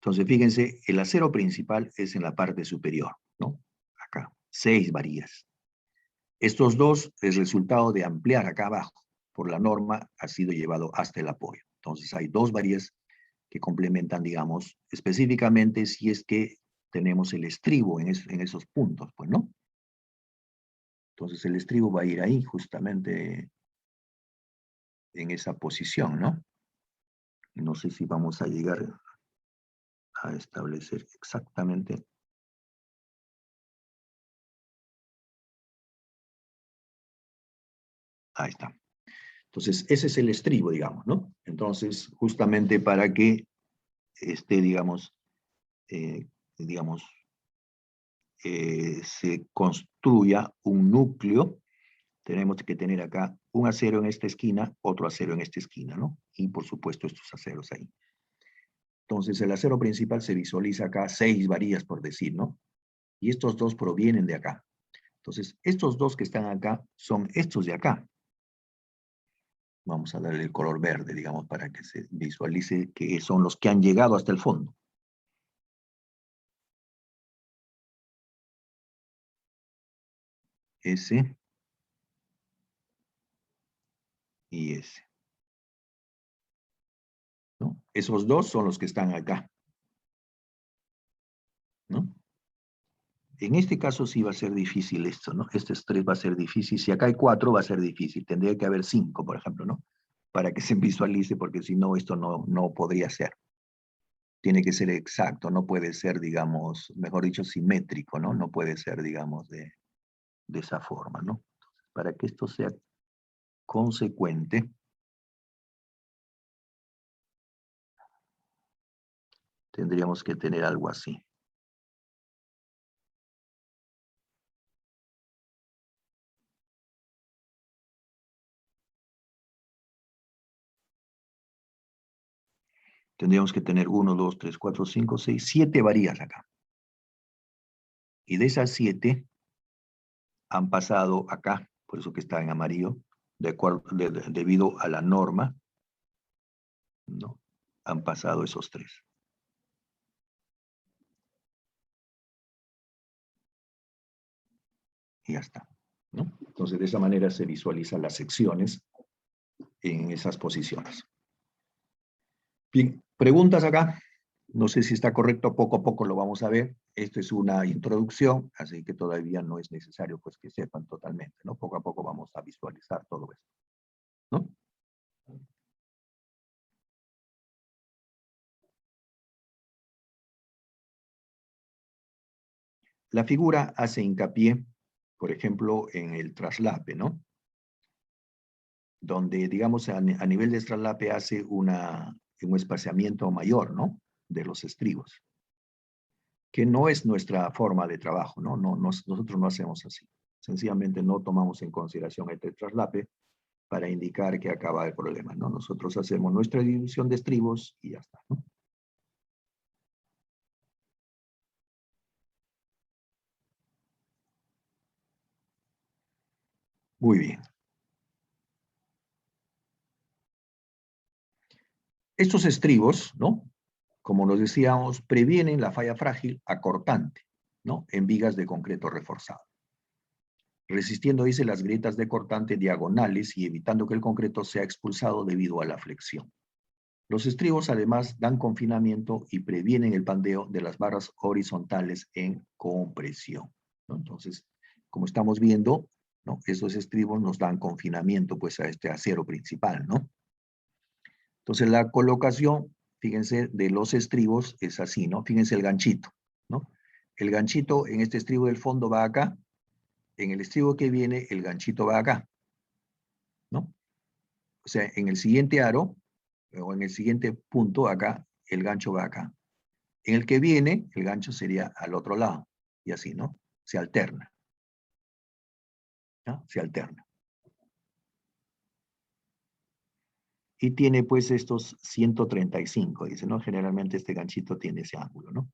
Entonces, fíjense, el acero principal es en la parte superior, ¿no? Acá, 6 varillas. Estos dos, el resultado de ampliar acá abajo por la norma, ha sido llevado hasta el apoyo. Entonces, hay 2 varillas que complementan, digamos, específicamente si es que tenemos el estribo en esos puntos, pues, ¿no? Entonces, el estribo va a ir ahí, justamente en esa posición, ¿no? No sé si vamos a llegar a establecer exactamente. Ahí está. Entonces, ese es el estribo, digamos, ¿no? Entonces, justamente para que esté, digamos, se construya un núcleo, tenemos que tener acá un acero en esta esquina, otro acero en esta esquina, ¿no? Y, por supuesto, estos aceros ahí. Entonces, el acero principal se visualiza acá 6 varillas, por decir, ¿no? Y estos 2 provienen de acá. Entonces, estos 2 que están acá son estos de acá. Vamos a darle el color verde, digamos, para que se visualice que son los que han llegado hasta el fondo. Ese y ese. ¿No? Esos 2 son los que están acá. ¿No? En este caso sí va a ser difícil esto, ¿no? Este 3 va a ser difícil. Si acá hay 4 va a ser difícil. Tendría que haber 5, por ejemplo, ¿no? Para que se visualice, porque si no, esto no podría ser. Tiene que ser exacto, no puede ser, digamos, mejor dicho, simétrico, ¿no? No puede ser, digamos, de esa forma, ¿no? Para que esto sea consecuente, tendríamos que tener algo así. Tendríamos que tener 1, 2, 3, 4, 5, 6, 7 varillas acá. Y de esas 7 han pasado acá, por eso que está en amarillo, debido a la norma, ¿no? Han pasado esos 3. Y ya está, ¿no? Entonces, de esa manera se visualizan las secciones en esas posiciones. Bien, preguntas acá. No sé si está correcto, poco a poco lo vamos a ver. Esto es una introducción, así que todavía no es necesario pues, que sepan totalmente, ¿no? Poco a poco vamos a visualizar todo esto, ¿no? La figura hace hincapié, por ejemplo, en el traslape, ¿no? Donde, digamos, a nivel de traslape hace un espaciamiento mayor, ¿no? De los estribos. Que no es nuestra forma de trabajo, ¿no? Nosotros no hacemos así. Sencillamente no tomamos en consideración este traslape para indicar que acaba el problema, ¿no? Nosotros hacemos nuestra división de estribos y ya está, ¿no? Muy bien. Estos estribos, ¿no? Como nos decíamos, previenen la falla frágil acortante, ¿no? En vigas de concreto reforzado. Resistiendo, dice, las grietas de cortante diagonales y evitando que el concreto sea expulsado debido a la flexión. Los estribos además dan confinamiento y previenen el pandeo de las barras horizontales en compresión, ¿no? Entonces, como estamos viendo, ¿no? Esos estribos nos dan confinamiento pues a este acero principal, ¿no? Entonces la colocación, fíjense, de los estribos es así, ¿no? Fíjense el ganchito, ¿no? El ganchito en este estribo del fondo va acá, en el estribo que viene el ganchito va acá, ¿no? O sea, en el siguiente aro, o en el siguiente punto acá, el gancho va acá. En el que viene, el gancho sería al otro lado, y así, ¿no? Se alterna, ¿no? Se alterna. Y tiene pues estos 135, dice, ¿no? Generalmente este ganchito tiene ese ángulo, ¿no?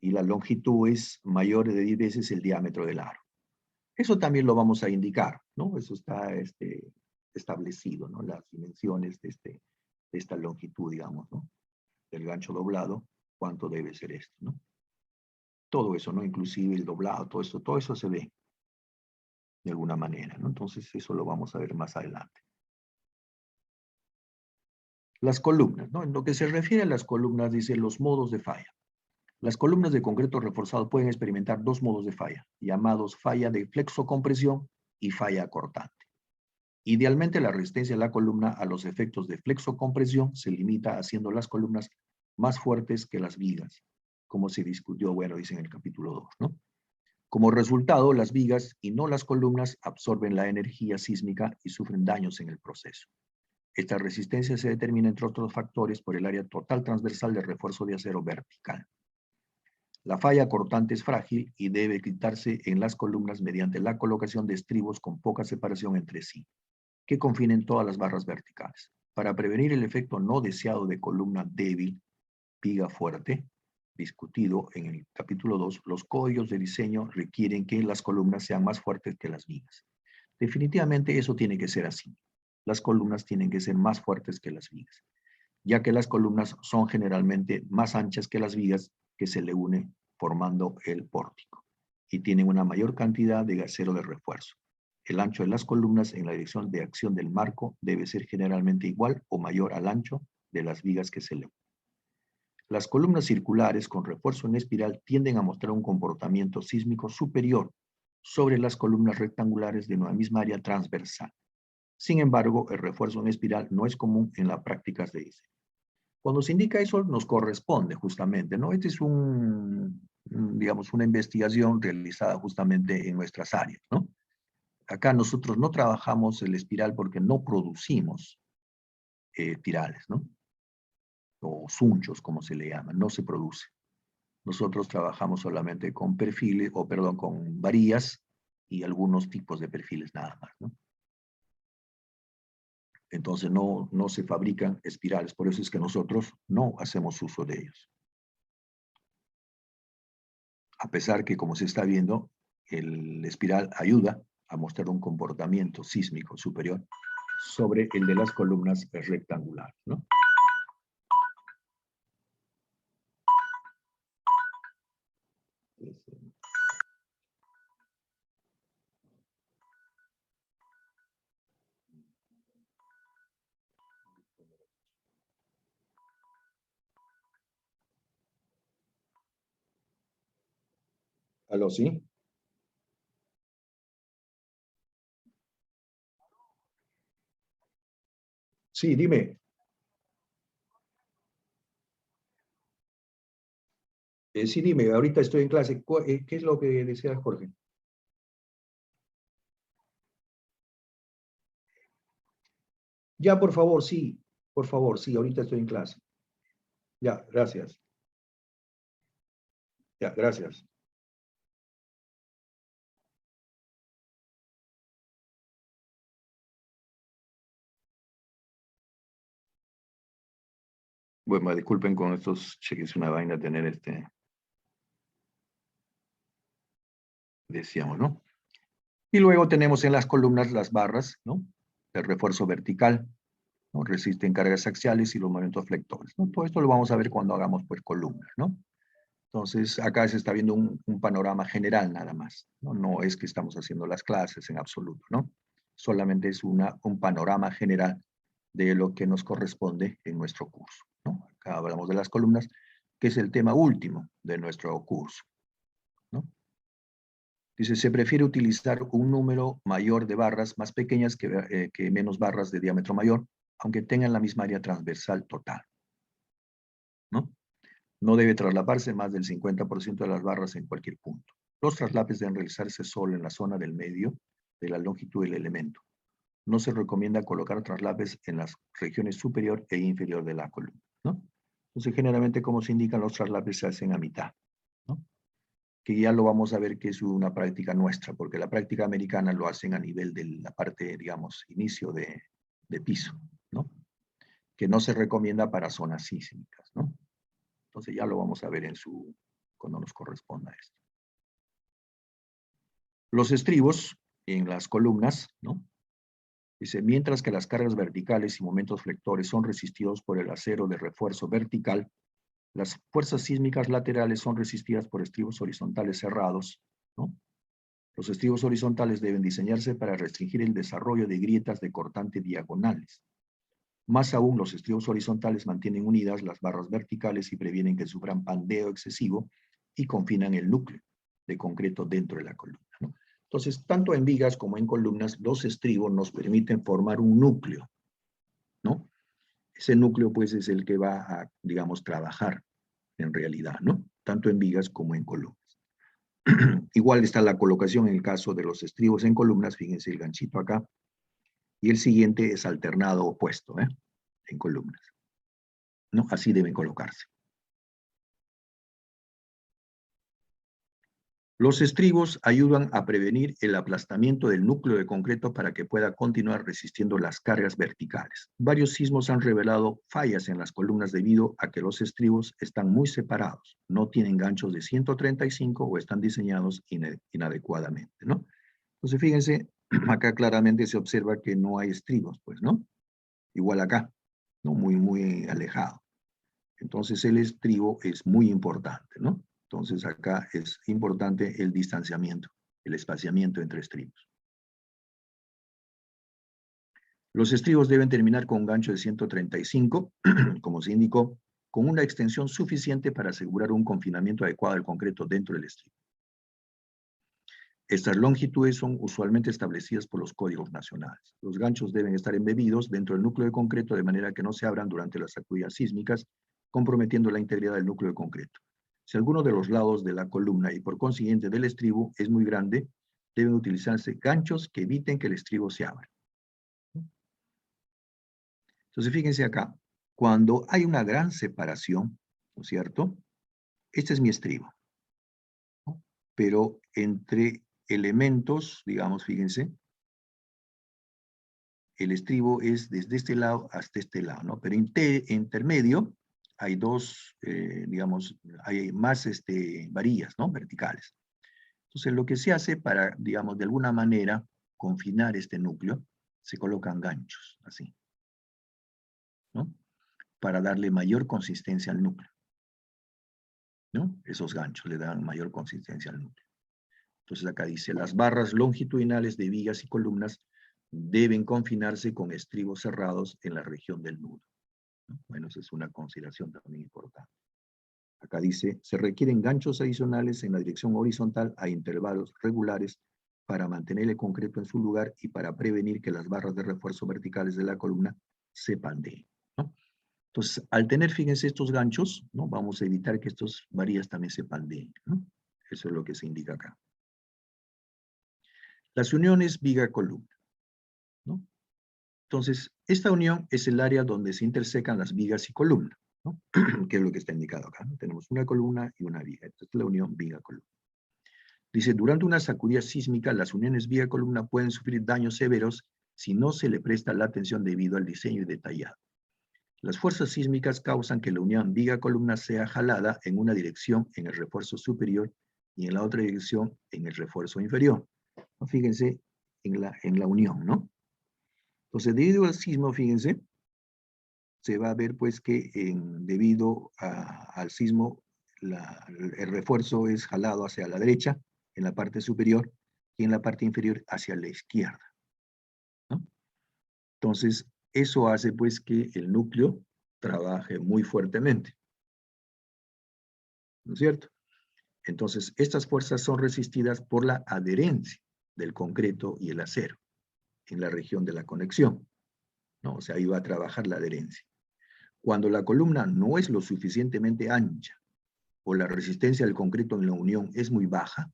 Y la longitud es mayor de 10 veces el diámetro del aro. Eso también lo vamos a indicar, ¿no? Eso está establecido, ¿no? Las dimensiones de esta longitud, digamos, ¿no? Del gancho doblado, cuánto debe ser esto, ¿no? Todo eso, ¿no? Inclusive el doblado, todo eso se ve de alguna manera, ¿no? Entonces eso lo vamos a ver más adelante. Las columnas, ¿no? En lo que se refiere a las columnas, dice los modos de falla. Las columnas de concreto reforzado pueden experimentar dos modos de falla, llamados falla de flexocompresión y falla cortante. Idealmente, la resistencia de la columna a los efectos de flexocompresión se limita haciendo las columnas más fuertes que las vigas, como se discutió, bueno, dice en el capítulo 2, ¿no? Como resultado, las vigas y no las columnas absorben la energía sísmica y sufren daños en el proceso. Esta resistencia se determina, entre otros factores, por el área total transversal de refuerzo de acero vertical. La falla cortante es frágil y debe quitarse en las columnas mediante la colocación de estribos con poca separación entre sí, que confinen todas las barras verticales. Para prevenir el efecto no deseado de columna débil, viga fuerte, discutido en el capítulo 2, los códigos de diseño requieren que las columnas sean más fuertes que las vigas. Definitivamente eso tiene que ser así. Las columnas tienen que ser más fuertes que las vigas, ya que las columnas son generalmente más anchas que las vigas que se le une formando el pórtico, y tienen una mayor cantidad de acero de refuerzo. El ancho de las columnas en la dirección de acción del marco debe ser generalmente igual o mayor al ancho de las vigas que se le unen. Las columnas circulares con refuerzo en espiral tienden a mostrar un comportamiento sísmico superior sobre las columnas rectangulares de una misma área transversal. Sin embargo, el refuerzo en espiral no es común en las prácticas de diseño. Cuando se indica eso, nos corresponde justamente, ¿no? Este es digamos, una investigación realizada justamente en nuestras áreas, ¿no? Acá nosotros no trabajamos el espiral porque no producimos espirales, ¿no? O sunchos, como se le llama, no se produce. Nosotros trabajamos solamente con perfiles, con varillas y algunos tipos de perfiles nada más, ¿no? Entonces no se fabrican espirales, por eso es que nosotros no hacemos uso de ellos. A pesar que, como se está viendo, el espiral ayuda a mostrar un comportamiento sísmico superior sobre el de las columnas rectangulares, ¿no? ¿Aló, sí? Sí, dime. Sí, dime, ahorita estoy en clase. ¿Qué es lo que deseas, Jorge? Ya, por favor, sí. Por favor, sí, ahorita estoy en clase. Ya, gracias. Ya, gracias. Bueno, disculpen con estos cheques, una vaina tener decíamos, ¿no? Y luego tenemos en las columnas las barras, ¿no? El refuerzo vertical, ¿no? Resisten cargas axiales y los momentos flectores, ¿no? Todo esto lo vamos a ver cuando hagamos, pues, columnas, ¿no? Entonces, acá se está viendo un panorama general nada más, ¿no? No es que estamos haciendo las clases en absoluto, ¿no? Solamente es un panorama general de lo que nos corresponde en nuestro curso, ¿no? Acá hablamos de las columnas, que es el tema último de nuestro curso, ¿no? Dice, se prefiere utilizar un número mayor de barras más pequeñas que menos barras de diámetro mayor, aunque tengan la misma área transversal total, ¿no? No debe traslaparse más del 50% de las barras en cualquier punto. Los traslapes deben realizarse solo en la zona del medio de la longitud del elemento. No se recomienda colocar traslapes en las regiones superior e inferior de la columna, ¿no? Entonces, generalmente, como se indican, los traslapes se hacen a mitad, ¿no? Que ya lo vamos a ver que es una práctica nuestra, porque la práctica americana lo hacen a nivel de la parte, digamos, inicio de piso, ¿no? Que no se recomienda para zonas sísmicas, ¿no? Entonces ya lo vamos a ver cuando nos corresponda esto. Los estribos en las columnas, ¿no? Dice, mientras que las cargas verticales y momentos flectores son resistidos por el acero de refuerzo vertical, las fuerzas sísmicas laterales son resistidas por estribos horizontales cerrados, ¿no? Los estribos horizontales deben diseñarse para restringir el desarrollo de grietas de cortante diagonales. Más aún, los estribos horizontales mantienen unidas las barras verticales y previenen que sufran pandeo excesivo y confinan el núcleo de concreto dentro de la columna, ¿no? Entonces, tanto en vigas como en columnas, los estribos nos permiten formar un núcleo, ¿no? Ese núcleo, pues, es el que va a, digamos, trabajar en realidad, ¿no? Tanto en vigas como en columnas. Igual está la colocación en el caso de los estribos en columnas, fíjense el ganchito acá, y el siguiente es alternado opuesto, en columnas, ¿no? Así deben colocarse. Los estribos ayudan a prevenir el aplastamiento del núcleo de concreto para que pueda continuar resistiendo las cargas verticales. Varios sismos han revelado fallas en las columnas debido a que los estribos están muy separados, no tienen ganchos de 135 o están diseñados inadecuadamente, ¿no? Entonces, fíjense, acá claramente se observa que no hay estribos, pues, ¿no? Igual acá, ¿no? Muy alejado. Entonces, el estribo es muy importante, ¿no? Entonces, acá es importante el distanciamiento, el espaciamiento entre estribos. Los estribos deben terminar con un gancho de 135, como se indicó, con una extensión suficiente para asegurar un confinamiento adecuado del concreto dentro del estribo. Estas longitudes son usualmente establecidas por los códigos nacionales. Los ganchos deben estar embebidos dentro del núcleo de concreto de manera que no se abran durante las sacudidas sísmicas, comprometiendo la integridad del núcleo de concreto. Si alguno de los lados de la columna y por consiguiente del estribo es muy grande, deben utilizarse ganchos que eviten que el estribo se abra. Entonces, fíjense acá, cuando hay una gran separación, ¿no es cierto? Este es mi estribo, ¿no? Pero entre elementos, digamos, fíjense, el estribo es desde este lado hasta este lado, ¿no? Pero intermedio hay dos, digamos, hay más varillas, ¿no? Verticales. Entonces, lo que se hace para, digamos, de alguna manera confinar este núcleo, se colocan ganchos, así, ¿no? Para darle mayor consistencia al núcleo, ¿no? Esos ganchos le dan mayor consistencia al núcleo. Entonces, acá dice, las barras longitudinales de vigas y columnas deben confinarse con estribos cerrados en la región del nudo. Bueno, esa es una consideración también importante. Acá dice, se requieren ganchos adicionales en la dirección horizontal a intervalos regulares para mantener el concreto en su lugar y para prevenir que las barras de refuerzo verticales de la columna se pandeen, ¿no? Entonces, al tener, fíjense, estos ganchos, ¿no? Vamos a evitar que estas varillas también se pandeen, ¿no? Eso es lo que se indica acá. Las uniones viga-columna, ¿no? Entonces, esta unión es el área donde se intersecan las vigas y columna, ¿no? Que es lo que está indicado acá, ¿no? Tenemos una columna y una viga. Esta es la unión viga-columna. Dice, durante una sacudida sísmica, las uniones viga-columna pueden sufrir daños severos si no se le presta la atención debido al diseño y detallado. Las fuerzas sísmicas causan que la unión viga-columna sea jalada en una dirección en el refuerzo superior y en la otra dirección en el refuerzo inferior. Fíjense en la unión, ¿no? Entonces, debido al sismo, fíjense, se va a ver pues que debido al sismo, el refuerzo es jalado hacia la derecha, en la parte superior, y en la parte inferior hacia la izquierda, ¿no? Entonces, Eso hace pues que el núcleo trabaje muy fuertemente, ¿no es cierto? Entonces, estas fuerzas son resistidas por la adherencia del concreto y el acero en la región de la conexión, ¿no? O sea, ahí va a trabajar la adherencia. Cuando la columna no es lo suficientemente ancha o la resistencia del concreto en la unión es muy baja,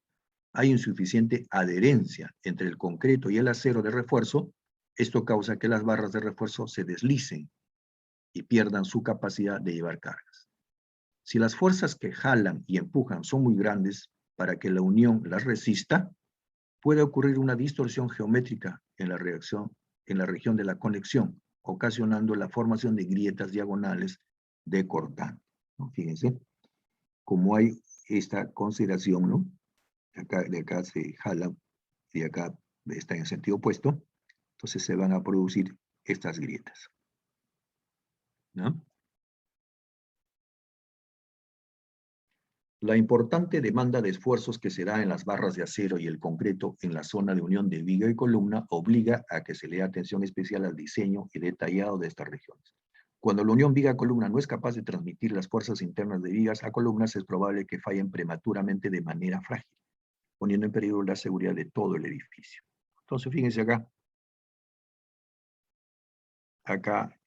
hay insuficiente adherencia entre el concreto y el acero de refuerzo. Esto causa que las barras de refuerzo se deslicen y pierdan su capacidad de llevar cargas. Si las fuerzas que jalan y empujan son muy grandes para que la unión las resista, puede ocurrir una distorsión geométrica en la región de la conexión, ocasionando la formación de grietas diagonales de cortante, ¿no? Fíjense, como hay esta consideración, ¿no? De acá se jala y acá está en sentido opuesto, entonces se van a producir estas grietas, ¿no? La importante demanda de esfuerzos que se da en las barras de acero y el concreto en la zona de unión de viga y columna obliga a que se le dé atención especial al diseño y detallado de estas regiones. Cuando la unión viga-columna no es capaz de transmitir las fuerzas internas de vigas a columnas, es probable que fallen prematuramente de manera frágil, poniendo en peligro la seguridad de todo el edificio. Entonces, fíjense acá. Acá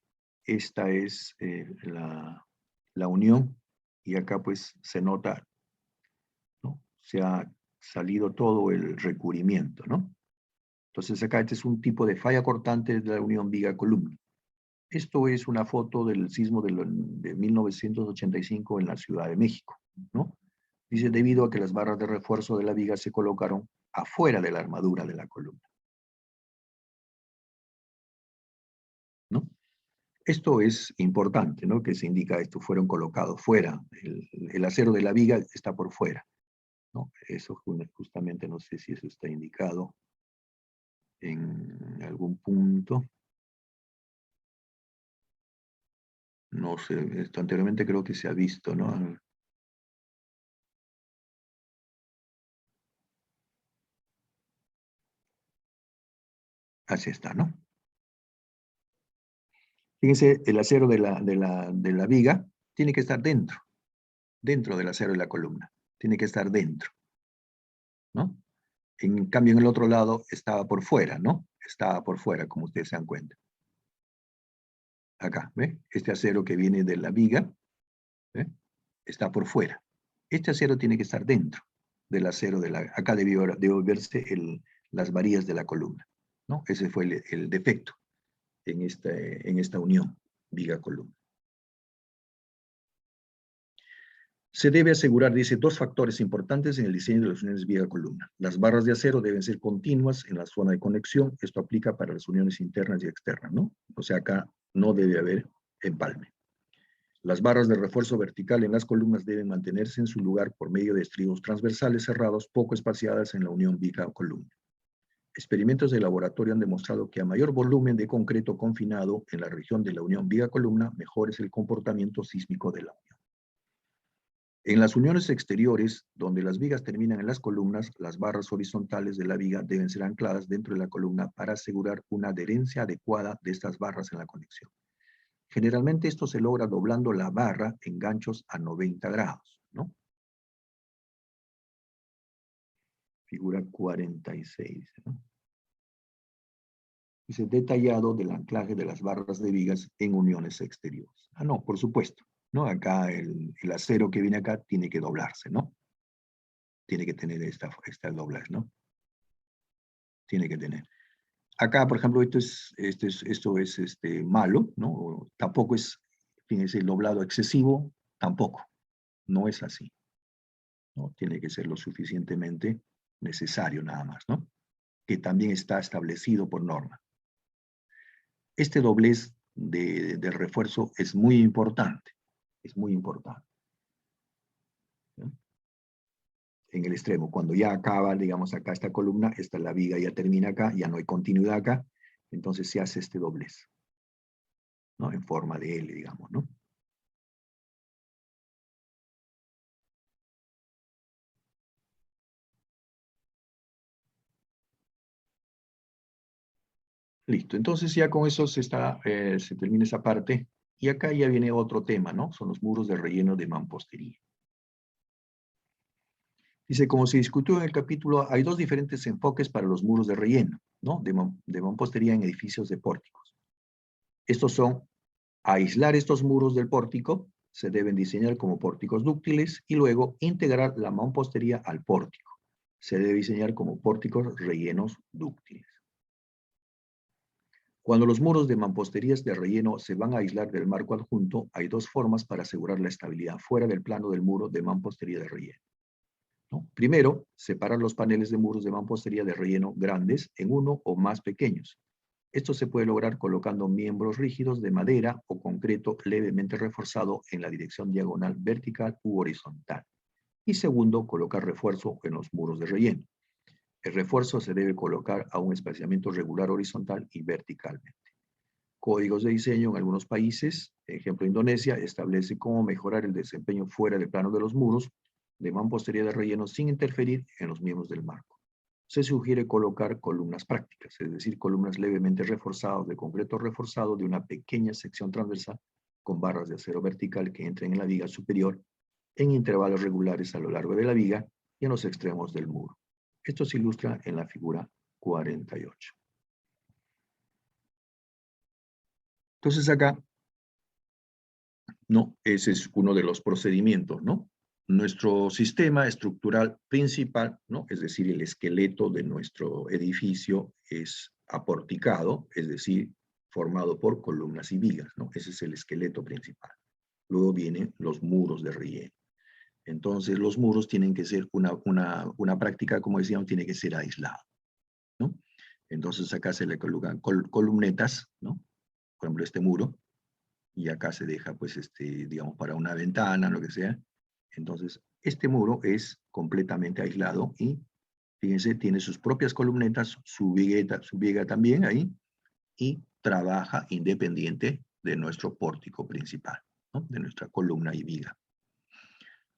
esta es la unión, y acá pues se nota, ¿no? Se ha salido todo el recubrimiento, ¿no? Entonces acá este es un tipo de falla cortante de la unión viga-columna. Esto es una foto del sismo de 1985 en la Ciudad de México, ¿no? Dice, debido a que las barras de refuerzo de la viga se colocaron afuera de la armadura de la columna, ¿no? Esto es importante, ¿no? Que se indica esto, fueron colocados fuera. El acero de la viga está por fuera, ¿no? Eso justamente, no sé si eso está indicado en algún punto. No sé, esto anteriormente creo que se ha visto, ¿no? Así está, ¿no? Fíjense, el acero de la viga tiene que estar dentro del acero de la columna. Tiene que estar dentro, ¿no? En cambio, en el otro lado estaba por fuera, ¿no? Estaba por fuera, como ustedes se dan cuenta. Acá, ¿ve? Este acero que viene de la viga, ¿ve? Está por fuera. Este acero tiene que estar dentro del acero de la... Acá debió verse las varillas de la columna, ¿no? Ese fue el defecto en esta unión viga-columna. Se debe asegurar, dice, dos factores importantes en el diseño de las uniones viga-columna. Las barras de acero deben ser continuas en la zona de conexión. Esto aplica para las uniones internas y externas, ¿no? O sea, acá no debe haber empalme. Las barras de refuerzo vertical en las columnas deben mantenerse en su lugar por medio de estribos transversales cerrados poco espaciadas en la unión viga-columna. Experimentos de laboratorio han demostrado que a mayor volumen de concreto confinado en la región de la unión viga-columna, mejor es el comportamiento sísmico de la unión. En las uniones exteriores, donde las vigas terminan en las columnas, las barras horizontales de la viga deben ser ancladas dentro de la columna para asegurar una adherencia adecuada de estas barras en la conexión. Generalmente esto se logra doblando la barra en ganchos a 90 grados, ¿no? Figura 46, ¿no? Dice, detallado del anclaje de las barras de vigas en uniones exteriores. Ah, no, por supuesto, ¿no? Acá el acero que viene acá tiene que doblarse, ¿no? Tiene que tener esta doblez, ¿no? Tiene que tener. Acá, por ejemplo, esto es malo, ¿no? Tampoco es, fíjense, el doblado excesivo, tampoco. No es así, ¿no? Tiene que ser lo suficientemente necesario nada más, ¿no? Que también está establecido por norma. Este doblez de refuerzo es muy importante, es muy importante, ¿no? En el extremo, cuando ya acaba, digamos, acá esta columna, la viga ya termina acá, ya no hay continuidad acá, entonces se hace este doblez, ¿no? En forma de L, digamos, ¿no? Listo, entonces ya con eso se termina esa parte. Y acá ya viene otro tema, ¿no? Son los muros de relleno de mampostería. Dice, como se discutió en el capítulo, hay dos diferentes enfoques para los muros de relleno, ¿no? De mampostería en edificios de pórticos. Estos son aislar estos muros del pórtico, se deben diseñar como pórticos dúctiles, y luego integrar la mampostería al pórtico. Se debe diseñar como pórticos rellenos dúctiles. Cuando los muros de mamposterías de relleno se van a aislar del marco adjunto, hay dos formas para asegurar la estabilidad fuera del plano del muro de mampostería de relleno, ¿no? Primero, separar los paneles de muros de mampostería de relleno grandes en uno o más pequeños. Esto se puede lograr colocando miembros rígidos de madera o concreto levemente reforzado en la dirección diagonal, vertical u horizontal. Y segundo, colocar refuerzo en los muros de relleno. El refuerzo se debe colocar a un espaciamiento regular horizontal y verticalmente. Códigos de diseño en algunos países, ejemplo Indonesia, establece cómo mejorar el desempeño fuera del plano de los muros de mampostería de relleno sin interferir en los miembros del marco. Se sugiere colocar columnas prácticas, es decir, columnas levemente reforzadas de concreto reforzado de una pequeña sección transversal con barras de acero vertical que entren en la viga superior en intervalos regulares a lo largo de la viga y en los extremos del muro. Esto se ilustra en la figura 48. Entonces acá, ¿no? Ese es uno de los procedimientos, ¿no? Nuestro sistema estructural principal, ¿no? Es decir, el esqueleto de nuestro edificio es aporticado, es decir, formado por columnas y vigas, ¿no? Ese es el esqueleto principal. Luego vienen los muros de relleno. Entonces, los muros tienen que ser una práctica, como decíamos, tiene que ser aislado, ¿no? Entonces, acá se le colocan columnetas, ¿no? Por ejemplo, este muro, y acá se deja, pues, digamos, para una ventana, lo que sea. Entonces, este muro es completamente aislado y, fíjense, tiene sus propias columnetas, su viga también ahí, y trabaja independiente de nuestro pórtico principal, ¿no? De nuestra columna y viga.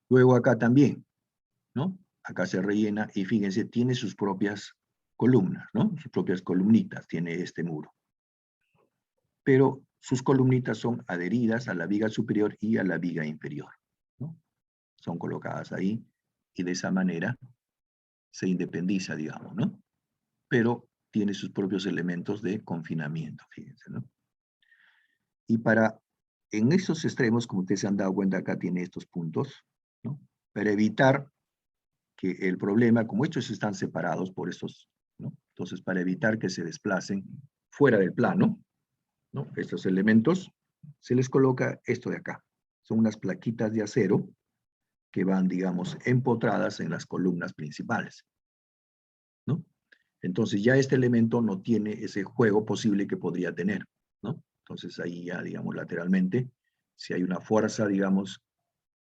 Luego acá también, ¿no? Acá se rellena y fíjense, tiene sus propias columnas, ¿no? Sus propias columnitas tiene este muro. Pero sus columnitas son adheridas a la viga superior y a la viga inferior, ¿no? Son colocadas ahí y de esa manera se independiza, digamos, ¿no? Pero tiene sus propios elementos de confinamiento, fíjense, ¿no? Y en esos extremos, como ustedes se han dado cuenta, acá tiene estos puntos, ¿no? Para evitar que el problema, como estos están separados por estos, ¿no? Entonces, para evitar que se desplacen fuera del plano, ¿no? Estos elementos, se les coloca esto de acá. Son unas plaquitas de acero que van, digamos, empotradas en las columnas principales, ¿no? Entonces ya este elemento no tiene ese juego posible que podría tener, ¿no? Entonces ahí ya, digamos, lateralmente, si hay una fuerza, digamos,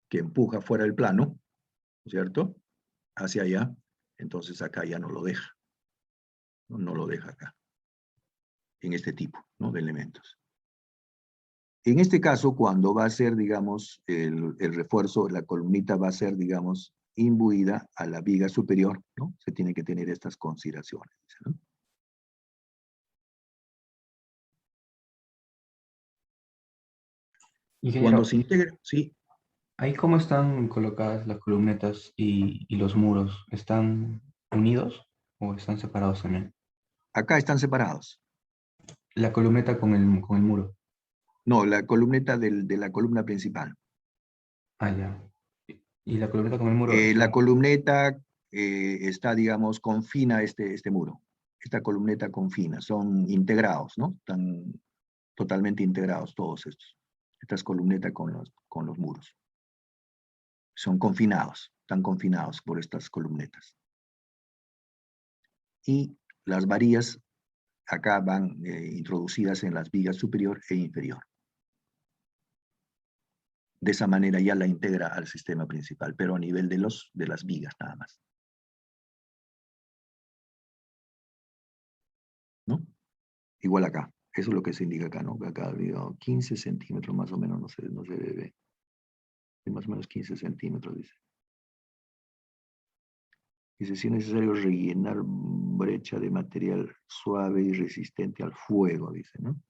que empuja fuera del plano, ¿no es cierto?, hacia allá, entonces acá ya no lo deja, ¿no? No lo deja acá, en este tipo, ¿no?, de elementos. En este caso, cuando va a ser, digamos, el refuerzo, la columnita va a ser, digamos, imbuida a la viga superior, ¿no? Se tienen que tener estas consideraciones, ¿no? Ingeniero, Cuando se integra, sí, ¿ahí cómo están colocadas las columnetas y los muros? ¿Están unidos o están separados también? acá están separados. La columneta con el muro. No, la columneta de la columna principal. Ah, ya. ¿Y la columneta con el muro La está? columneta está, digamos, confina este muro. Esta columneta confina, son integrados, ¿no? Están totalmente integrados todos estos. Estas columnetas con los muros. Son confinados, están confinados por estas columnetas. Y las varillas acá van introducidas en las vigas superior e inferior. De esa manera ya la integra al sistema principal, pero a nivel de las vigas nada más, ¿no? Igual acá, eso es lo que se indica acá, ¿no? Acá digo, 15 centímetros más o menos, no se debe, más o menos 15 centímetros, dice. Dice, si es necesario rellenar con brecha de material suave y resistente al fuego, dice, ¿no?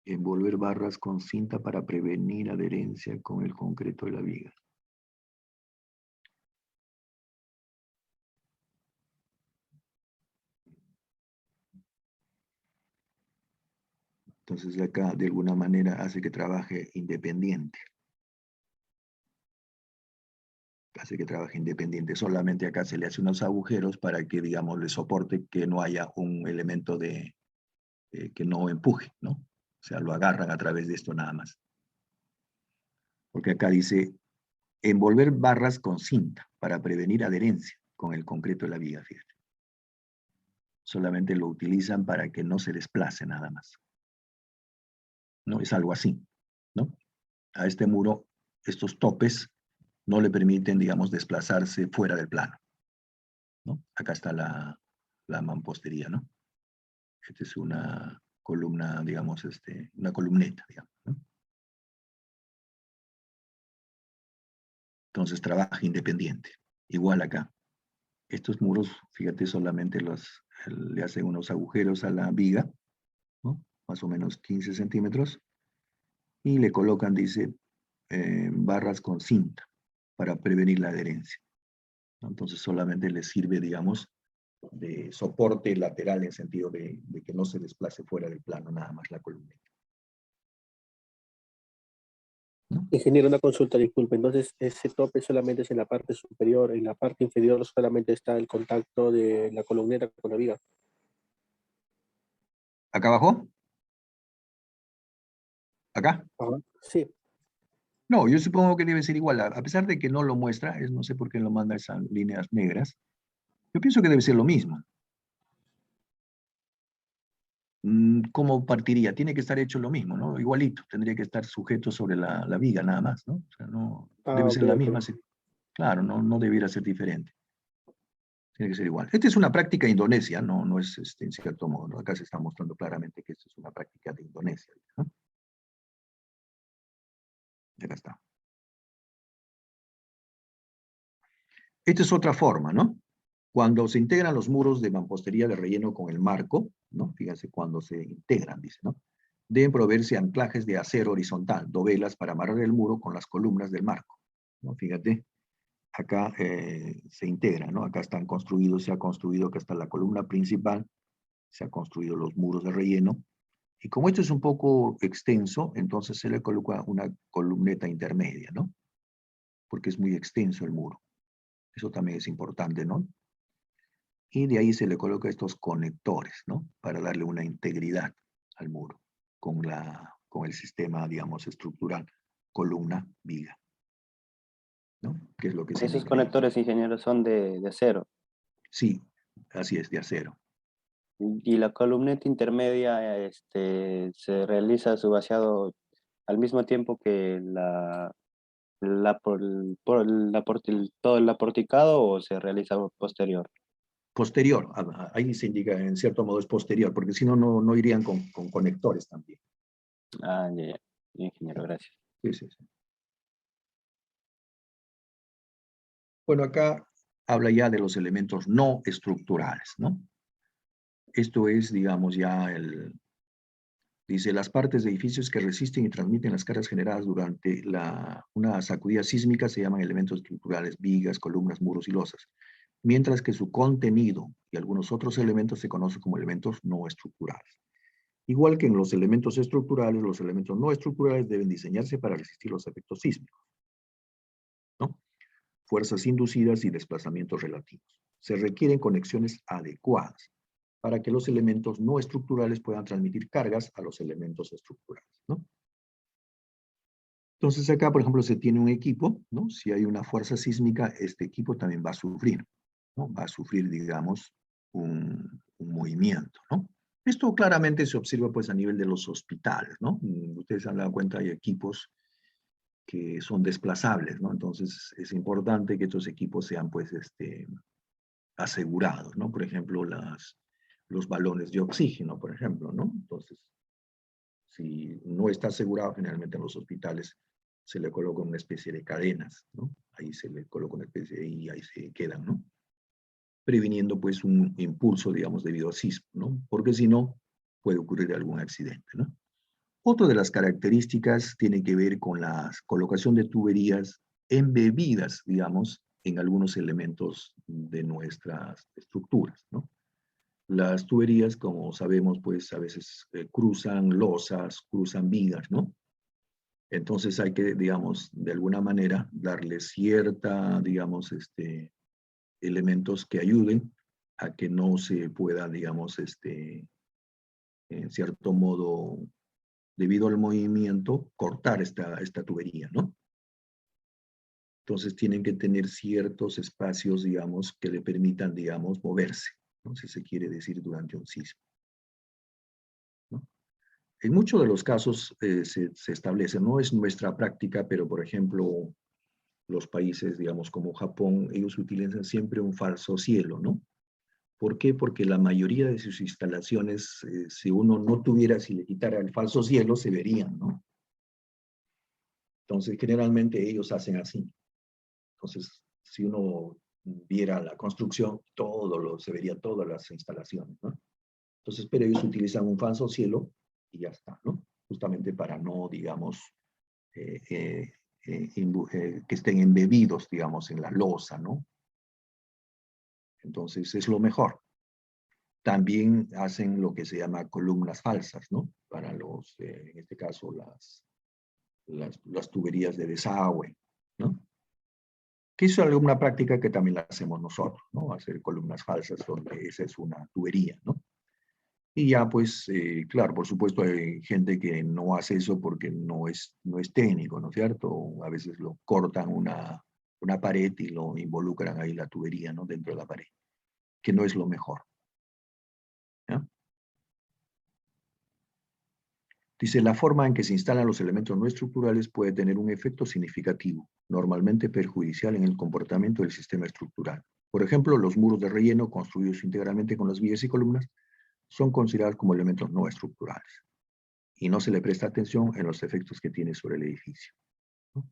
Envolver barras con cinta para prevenir adherencia con el concreto de la viga. Entonces acá de alguna manera hace que trabaje independiente. Hace que trabaje independiente. Solamente acá se le hace unos agujeros para que, digamos, le soporte que no haya un elemento de que no empuje, ¿no? O sea, lo agarran a través de esto nada más. Porque acá dice, envolver barras con cinta para prevenir adherencia con el concreto de la viga, fíjate. Solamente lo utilizan para que no se desplace nada más. ¿No? Es algo así, ¿no? A este muro, estos topes no le permiten, digamos, desplazarse fuera del plano, ¿no? Acá está la mampostería, ¿no? Esta es una columna, digamos, una columneta, digamos, ¿no? Entonces trabaja independiente. Igual acá. Estos muros, fíjate, solamente le hacen unos agujeros a la viga, ¿no? Más o menos 15 centímetros, y le colocan, dice, barras con cinta para prevenir la adherencia, ¿no? Entonces solamente le sirve, digamos, de soporte lateral en sentido de que no se desplace fuera del plano nada más la columna. ¿No? Ingeniero, una consulta, disculpe. Entonces, ese tope solamente es en la parte superior, en la parte inferior solamente está el contacto de la columneta con la viga. ¿Acá abajo? ¿Acá? Ajá. Sí. No, yo supongo que debe ser igual. A pesar de que no lo muestra, no sé por qué lo manda esas líneas negras, yo pienso que debe ser lo mismo. ¿Cómo partiría? Tiene que estar hecho lo mismo, ¿no? Igualito, tendría que estar sujeto sobre la viga nada más, ¿no? O sea, no, debe ser la misma. Sí. Claro, no debiera ser diferente. Tiene que ser igual. Esta es una práctica indonesia, no es en cierto modo, ¿no? Acá se está mostrando claramente que esto es una práctica de Indonesia, ¿no? Acá está. Esta es otra forma, ¿no? Cuando se integran los muros de mampostería de relleno con el marco, ¿no? Fíjense, cuando se integran, dice, ¿no? Deben proveerse anclajes de acero horizontal, dovelas para amarrar el muro con las columnas del marco, ¿no? Fíjate, acá se integra, ¿no? Acá están construidos, se ha construido, acá está la columna principal, se han construido los muros de relleno, y como esto es un poco extenso, entonces se le coloca una columneta intermedia, ¿no? Porque es muy extenso el muro. Eso también es importante, ¿no? Y de ahí se le coloca estos conectores, ¿no? Para darle una integridad al muro con el sistema, digamos, estructural, columna, viga, ¿no? Que es lo que se Esos indica. conectores, ingeniero, son de acero. Sí, así es, de acero. Y la columneta intermedia, se realiza su vaciado al mismo tiempo que todo el aporticado, o se realiza posterior. Posterior, ahí se indica, en cierto modo es posterior, porque si no, no irían con conectores también. Ah, ya. Ingeniero, gracias. Sí. Bueno, acá habla ya de los elementos no estructurales, ¿no? Esto es, digamos, ya dice, las partes de edificios que resisten y transmiten las cargas generadas durante una sacudida sísmica se llaman elementos estructurales, vigas, columnas, muros y losas, mientras que su contenido y algunos otros elementos se conocen como elementos no estructurales. Igual que en los elementos estructurales, los elementos no estructurales deben diseñarse para resistir los efectos sísmicos, ¿no? Fuerzas inducidas y desplazamientos relativos. Se requieren conexiones adecuadas para que los elementos no estructurales puedan transmitir cargas a los elementos estructurales, ¿no? Entonces acá, por ejemplo, se tiene un equipo, ¿no? Si hay una fuerza sísmica, este equipo también va a sufrir, ¿no? Va a sufrir, digamos, un movimiento, ¿no? Esto claramente se observa, pues, a nivel de los hospitales, ¿no? Ustedes se han dado cuenta, hay equipos que son desplazables, ¿no? Entonces es importante que estos equipos sean, pues, asegurados, ¿no? Por ejemplo, los balones de oxígeno, por ejemplo, ¿no? Entonces, si no está asegurado, generalmente en los hospitales se le coloca una especie de cadenas, ¿no? Ahí se le coloca una especie y ahí se quedan, ¿no? Previniendo pues un impulso, digamos, debido a sismo, ¿no? Porque si no, puede ocurrir algún accidente, ¿no? Otra de las características tiene que ver con la colocación de tuberías embebidas, digamos, en algunos elementos de nuestras estructuras, ¿no? Las tuberías, como sabemos, pues a veces cruzan losas, cruzan vigas, ¿no? Entonces hay que, digamos, de alguna manera darle cierta, digamos, elementos que ayuden a que no se pueda, digamos, en cierto modo, debido al movimiento, cortar esta tubería, ¿no? Entonces tienen que tener ciertos espacios, digamos, que le permitan, digamos, moverse, ¿no? Si se quiere decir durante un sismo, ¿no? En muchos de los casos se establece, no es nuestra práctica, pero por ejemplo, los países, digamos, como Japón, ellos utilizan siempre un falso cielo, ¿no? ¿Por qué? Porque la mayoría de sus instalaciones, si uno no tuviera, si le quitara el falso cielo, se verían, ¿no? Entonces, generalmente ellos hacen así. Entonces, si uno viera la construcción, se vería todas las instalaciones, ¿no? Entonces, pero ellos utilizan un falso cielo y ya está, ¿no? Justamente para no, digamos, que estén embebidos, digamos, en la losa, ¿no? Entonces, es lo mejor. También hacen lo que se llama columnas falsas, ¿no? Para los, en este caso, las tuberías de desagüe, ¿no? Que es alguna práctica que también la hacemos nosotros, ¿no? Hacer columnas falsas donde esa es una tubería, ¿no? Y ya pues, claro, por supuesto hay gente que no hace eso porque no es técnico, ¿no es cierto? A veces lo cortan una pared y lo involucran ahí la tubería, ¿no? Dentro de la pared, que no es lo mejor. ¿Ya? Dice, la forma en que se instalan los elementos no estructurales puede tener un efecto significativo, normalmente perjudicial en el comportamiento del sistema estructural. Por ejemplo, los muros de relleno construidos integralmente con las vigas y columnas son considerados como elementos no estructurales y no se le presta atención en los efectos que tiene sobre el edificio, ¿no?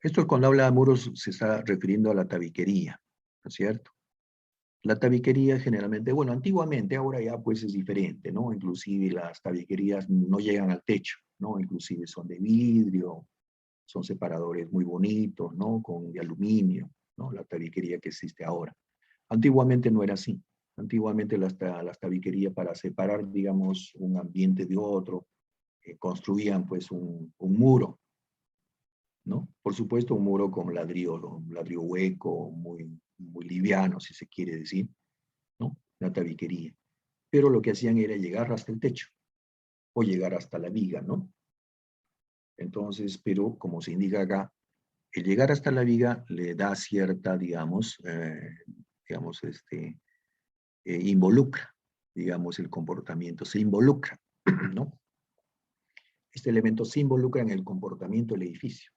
Esto cuando habla de muros se está refiriendo a la tabiquería, ¿no es cierto? La tabiquería generalmente, bueno, antiguamente, ahora ya pues es diferente, ¿no? Inclusive las tabiquerías no llegan al techo, ¿no? Inclusive son de vidrio, son separadores muy bonitos, ¿no? De aluminio, ¿no? La tabiquería que existe ahora. Antiguamente no era así. Antiguamente las tabiquerías para separar, digamos, un ambiente de otro, construían pues un muro, ¿no? Por supuesto un muro con ladrillo hueco, muy liviano, si se quiere decir, ¿no? La tabiquería. Pero lo que hacían era llegar hasta el techo, o llegar hasta la viga, ¿no? Entonces, pero como se indica acá, el llegar hasta la viga le da cierta, digamos, involucra, digamos, el comportamiento, se involucra, ¿no? Este elemento se involucra en el comportamiento del edificio,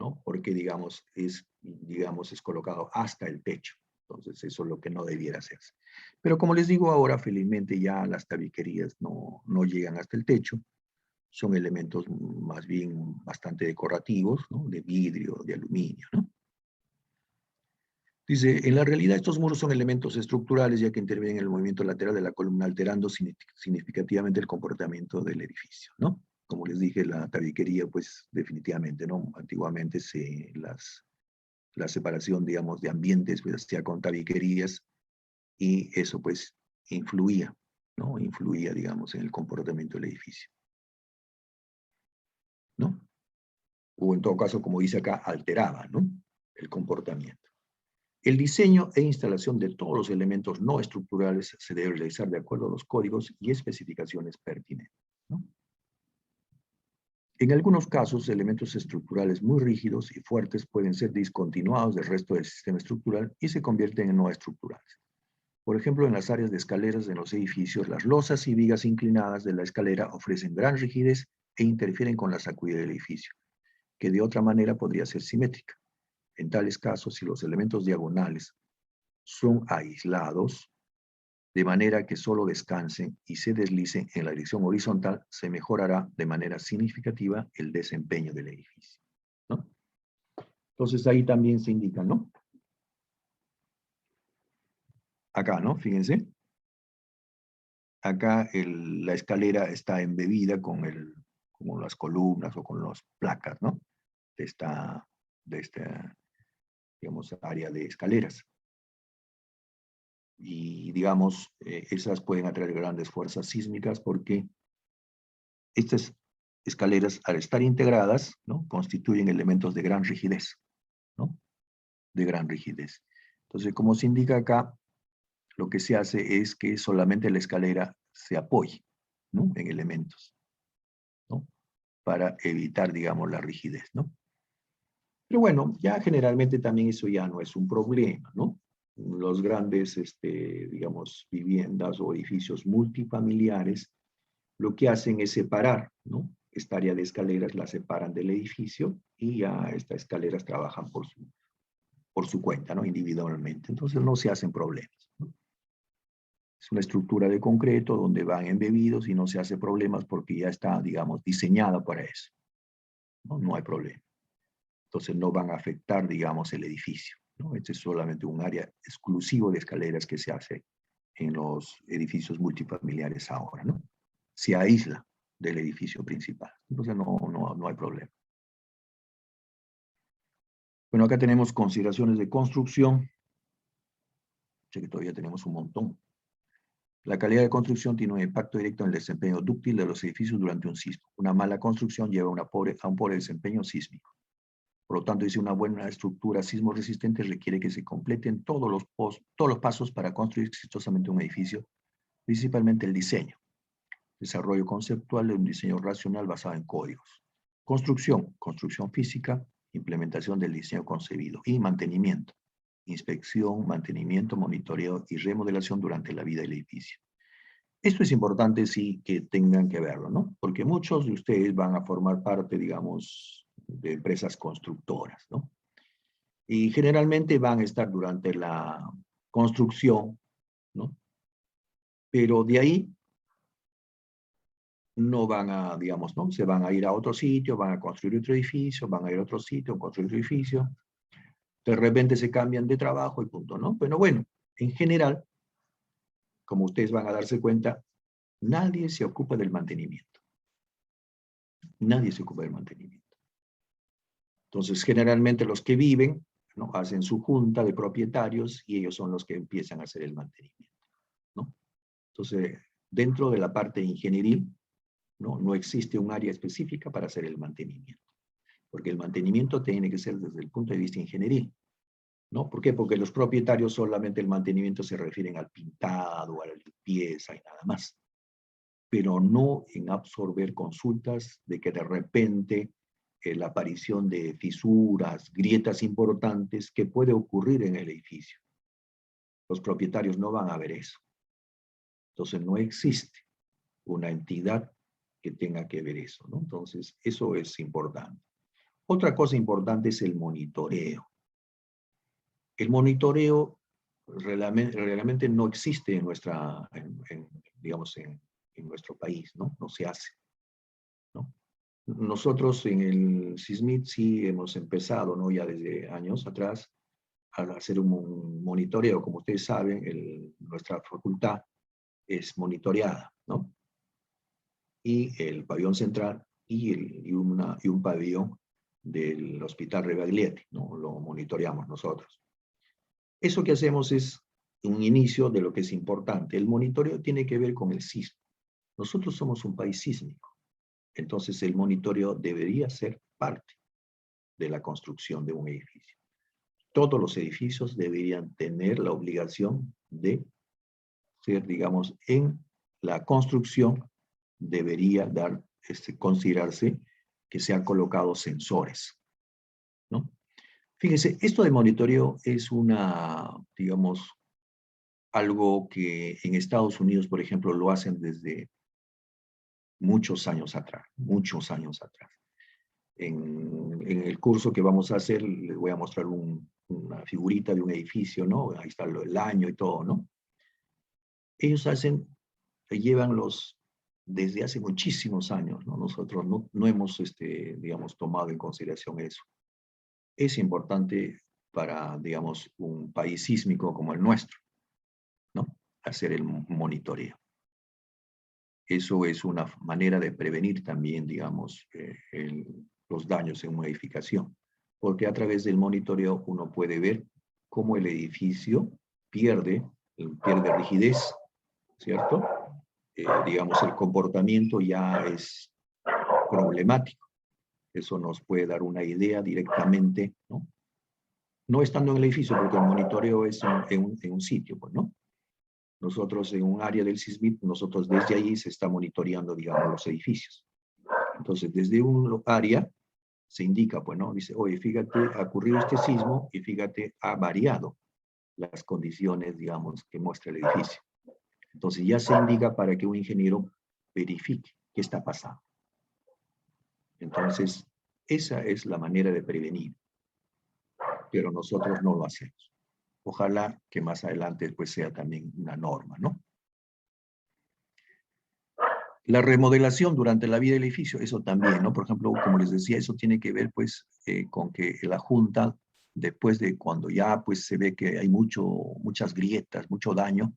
¿no? Porque, digamos, es colocado hasta el techo. Entonces, eso es lo que no debiera hacerse. Pero como les digo ahora, felizmente ya las tabiquerías no llegan hasta el techo. Son elementos más bien bastante decorativos, ¿no? De vidrio, de aluminio, ¿no? Dice, en la realidad estos muros son elementos estructurales ya que intervienen en el movimiento lateral de la columna, alterando significativamente el comportamiento del edificio, ¿no? Como les dije, la tabiquería, pues definitivamente, ¿no? Antiguamente la separación, digamos, de ambientes, pues hacía con tabiquerías y eso, pues, influía, ¿no? Influía, digamos, en el comportamiento del edificio, ¿no? O en todo caso, como dice acá, alteraba, ¿no? El comportamiento. El diseño e instalación de todos los elementos no estructurales se debe realizar de acuerdo a los códigos y especificaciones pertinentes, ¿no? En algunos casos, elementos estructurales muy rígidos y fuertes pueden ser discontinuados del resto del sistema estructural y se convierten en no estructurales. Por ejemplo, en las áreas de escaleras de los edificios, las losas y vigas inclinadas de la escalera ofrecen gran rigidez e interfieren con la sacudida del edificio, que de otra manera podría ser simétrica. En tales casos, si los elementos diagonales son aislados, de manera que solo descansen y se deslicen en la dirección horizontal, se mejorará de manera significativa el desempeño del edificio, ¿no? Entonces ahí también se indica, ¿no? Acá, ¿no? Fíjense. Acá la escalera está embebida con las columnas o con las placas, ¿no? De esta, digamos, área de escaleras. Y, digamos, esas pueden atraer grandes fuerzas sísmicas porque estas escaleras, al estar integradas, ¿no? Constituyen elementos de gran rigidez, ¿no? De gran rigidez. Entonces, como se indica acá, lo que se hace es que solamente la escalera se apoye, ¿no? En elementos, ¿no? Para evitar, digamos, la rigidez, ¿no? Pero bueno, ya generalmente también eso ya no es un problema, ¿no? Los grandes, digamos, viviendas o edificios multifamiliares, lo que hacen es separar, ¿no? Esta área de escaleras la separan del edificio y ya estas escaleras trabajan por su cuenta, ¿no? Individualmente. Entonces no se hacen problemas, ¿no? Es una estructura de concreto donde van embebidos y no se hace problemas porque ya está, digamos, diseñada para eso, ¿no? No hay problema. Entonces no van a afectar, digamos, el edificio, ¿no? Este es solamente un área exclusivo de escaleras que se hace en los edificios multifamiliares ahora, ¿no? Se aísla del edificio principal. Entonces no hay problema. Bueno, acá tenemos consideraciones de construcción. Sé que todavía tenemos un montón. La calidad de construcción tiene un impacto directo en el desempeño dúctil de los edificios durante un sismo. Una mala construcción lleva a un pobre desempeño sísmico. Por lo tanto, dice, una buena estructura sismo resistente requiere que se completen todos los pasos para construir exitosamente un edificio, principalmente el diseño. Desarrollo conceptual de un diseño racional basado en códigos. Construcción física, implementación del diseño concebido. Y mantenimiento. Inspección, mantenimiento, monitoreo y remodelación durante la vida del edificio. Esto es importante, sí, que tengan que verlo, ¿no? Porque muchos de ustedes van a formar parte, digamos, de empresas constructoras, ¿no? Y generalmente van a estar durante la construcción, ¿no? Pero de ahí no van a, digamos, ¿no? Se van a ir a otro sitio, van a construir otro edificio, van a ir a otro sitio, construir otro edificio. De repente se cambian de trabajo y punto, ¿no? Pero bueno, en general, como ustedes van a darse cuenta, nadie se ocupa del mantenimiento. Nadie se ocupa del mantenimiento. Entonces, generalmente los que viven, ¿no? Hacen su junta de propietarios y ellos son los que empiezan a hacer el mantenimiento, ¿no? Entonces, dentro de la parte ingenieril, no existe un área específica para hacer el mantenimiento. Porque el mantenimiento tiene que ser desde el punto de vista ingenieril, ¿no? ¿Por qué? Porque los propietarios solamente el mantenimiento se refieren al pintado, a la limpieza y nada más. Pero no en absorber consultas de que de repente la aparición de fisuras, grietas importantes que puede ocurrir en el edificio. Los propietarios no van a ver eso. Entonces no existe una entidad que tenga que ver eso, ¿no? Entonces eso es importante. Otra cosa importante es el monitoreo. El monitoreo realmente no existe en nuestro país, ¿no? No se hace, ¿no? Nosotros en el SISMIT sí hemos empezado, ¿no? Ya desde años atrás, a hacer un monitoreo. Como ustedes saben, nuestra facultad es monitoreada, ¿no? Y el pabellón central y un pabellón del Hospital Rebagliati, ¿no? Lo monitoreamos nosotros. Eso que hacemos es un inicio de lo que es importante. El monitoreo tiene que ver con el sismo. Nosotros somos un país sísmico. Entonces el monitoreo debería ser parte de la construcción de un edificio. Todos los edificios deberían tener la obligación de ser, digamos, en la construcción debería considerarse que se han colocado sensores, ¿no? Fíjense, esto de monitoreo es digamos, algo que en Estados Unidos, por ejemplo, lo hacen desde muchos años atrás, En el curso que vamos a hacer, les voy a mostrar una figurita de un edificio, ¿no? Ahí está el año y todo, ¿no? Ellos llevan desde hace muchísimos años, ¿no? Nosotros no hemos, digamos, tomado en consideración eso. Es importante para, digamos, un país sísmico como el nuestro, ¿no? Hacer el monitoreo. Eso es una manera de prevenir también, digamos, los daños en una edificación. Porque a través del monitoreo uno puede ver cómo el edificio pierde rigidez, ¿cierto? Digamos, el comportamiento ya es problemático. Eso nos puede dar una idea directamente, ¿no? No estando en el edificio, porque el monitoreo es en un sitio, pues, ¿no? Nosotros en un área del SISMIT, nosotros desde allí se está monitoreando, digamos, los edificios. Entonces, desde un área se indica, pues, ¿no? Dice, oye, fíjate, ha ocurrido este sismo y fíjate, ha variado las condiciones, digamos, que muestra el edificio. Entonces ya se indica para que un ingeniero verifique qué está pasando. Entonces, esa es la manera de prevenir. Pero nosotros no lo hacemos. Ojalá que más adelante pues, sea también una norma, ¿no? La remodelación durante la vida del edificio, eso también, ¿no? Por ejemplo, como les decía, eso tiene que ver pues con que la Junta, después de cuando ya pues se ve que hay muchas grietas, mucho daño,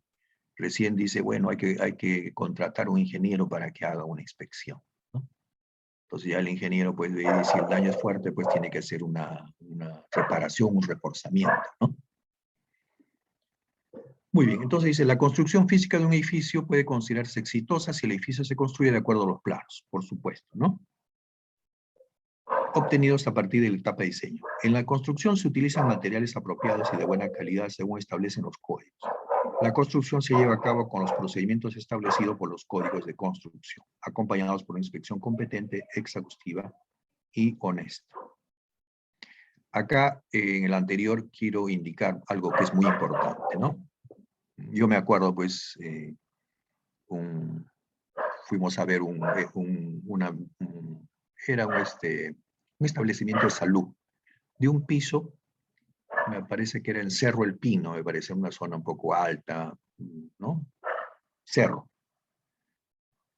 recién dice, bueno, hay que contratar un ingeniero para que haga una inspección, ¿no? Entonces ya el ingeniero pues ve si el daño es fuerte, pues tiene que hacer una reparación, un reforzamiento, ¿no? Muy bien, entonces dice, la construcción física de un edificio puede considerarse exitosa si el edificio se construye de acuerdo a los planos, por supuesto, ¿no? Obtenidos a partir de la etapa de diseño. En la construcción se utilizan materiales apropiados y de buena calidad según establecen los códigos. La construcción se lleva a cabo con los procedimientos establecidos por los códigos de construcción, acompañados por una inspección competente, exhaustiva y honesta. Acá, en el anterior, quiero indicar algo que es muy importante, ¿no? Yo me acuerdo, pues, fuimos a ver un establecimiento de salud de un piso, me parece que era en Cerro El Pino, me parece una zona un poco alta, ¿no? Cerro.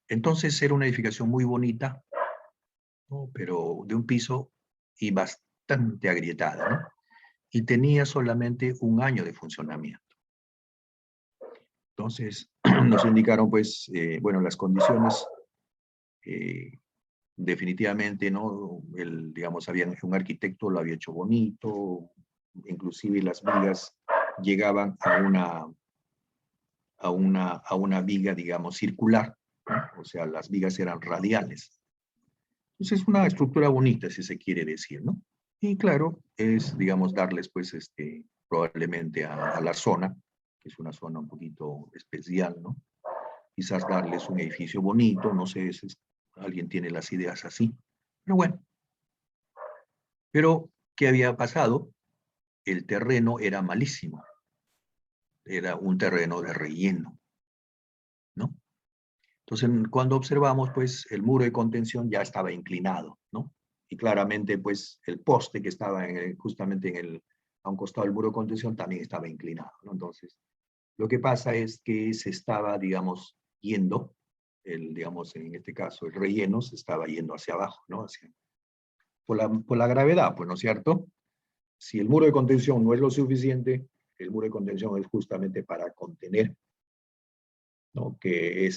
Entonces era una edificación muy bonita, ¿no? Pero de un piso y bastante agrietada, ¿no? Y tenía solamente 1 año de funcionamiento. Entonces nos indicaron, pues, bueno, las condiciones, definitivamente, ¿no? Digamos, un arquitecto lo había hecho bonito, inclusive las vigas llegaban a una viga, digamos, circular, ¿no? O sea, las vigas eran radiales. Entonces es una estructura bonita, si se quiere decir, ¿no? Y claro, es, digamos, darles, pues, probablemente a la zona, que es una zona un poquito especial, ¿no? Quizás darles un edificio bonito, no sé si alguien tiene las ideas así, pero bueno. Pero, ¿qué había pasado? El terreno era malísimo. Era un terreno de relleno, ¿no? Entonces, cuando observamos, pues, el muro de contención ya estaba inclinado, ¿no? Y claramente, pues, el poste que estaba justamente a un costado del muro de contención también estaba inclinado, ¿no? Entonces, lo que pasa es que se estaba, digamos, yendo, digamos, en este caso, el relleno se estaba yendo hacia abajo, ¿no? Por la gravedad, pues, ¿no es cierto? Si el muro de contención no es lo suficiente, el muro de contención es justamente para contener, ¿no? Que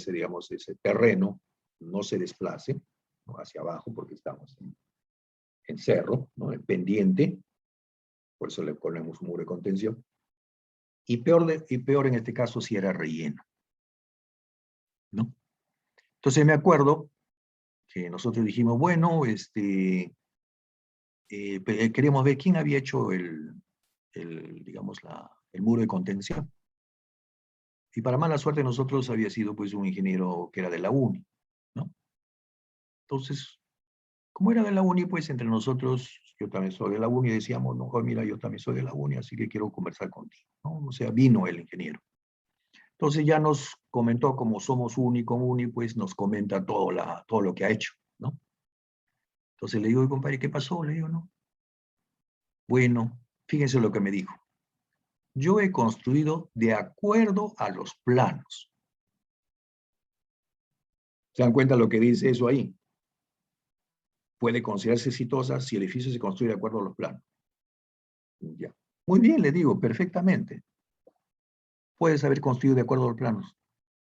digamos, ese terreno no se desplace, ¿no? Hacia abajo, porque estamos en cerro, ¿no? En pendiente, por eso le ponemos un muro de contención. Y peor en este caso si era relleno, ¿no? Entonces me acuerdo que nosotros dijimos, bueno, queríamos ver quién había hecho digamos, el muro de contención. Y para mala suerte nosotros había sido pues un ingeniero que era de la UNI, ¿no? Entonces, como era de la UNI, pues entre nosotros, yo también soy de la UNI, decíamos, no, mira, yo también soy de la UNI, así que quiero conversar contigo, ¿no? O sea, vino el ingeniero. Entonces ya nos comentó, como somos UNI con UNI, pues nos comenta todo lo que ha hecho, ¿no? Entonces le digo, compadre, ¿qué pasó? Le digo, ¿no? Bueno, fíjense lo que me dijo. Yo he construido de acuerdo a los planos. ¿Se dan cuenta lo que dice eso ahí? Puede considerarse exitosa si el edificio se construye de acuerdo a los planos. Ya. Muy bien, le digo, perfectamente. Puedes haber construido de acuerdo a los planos,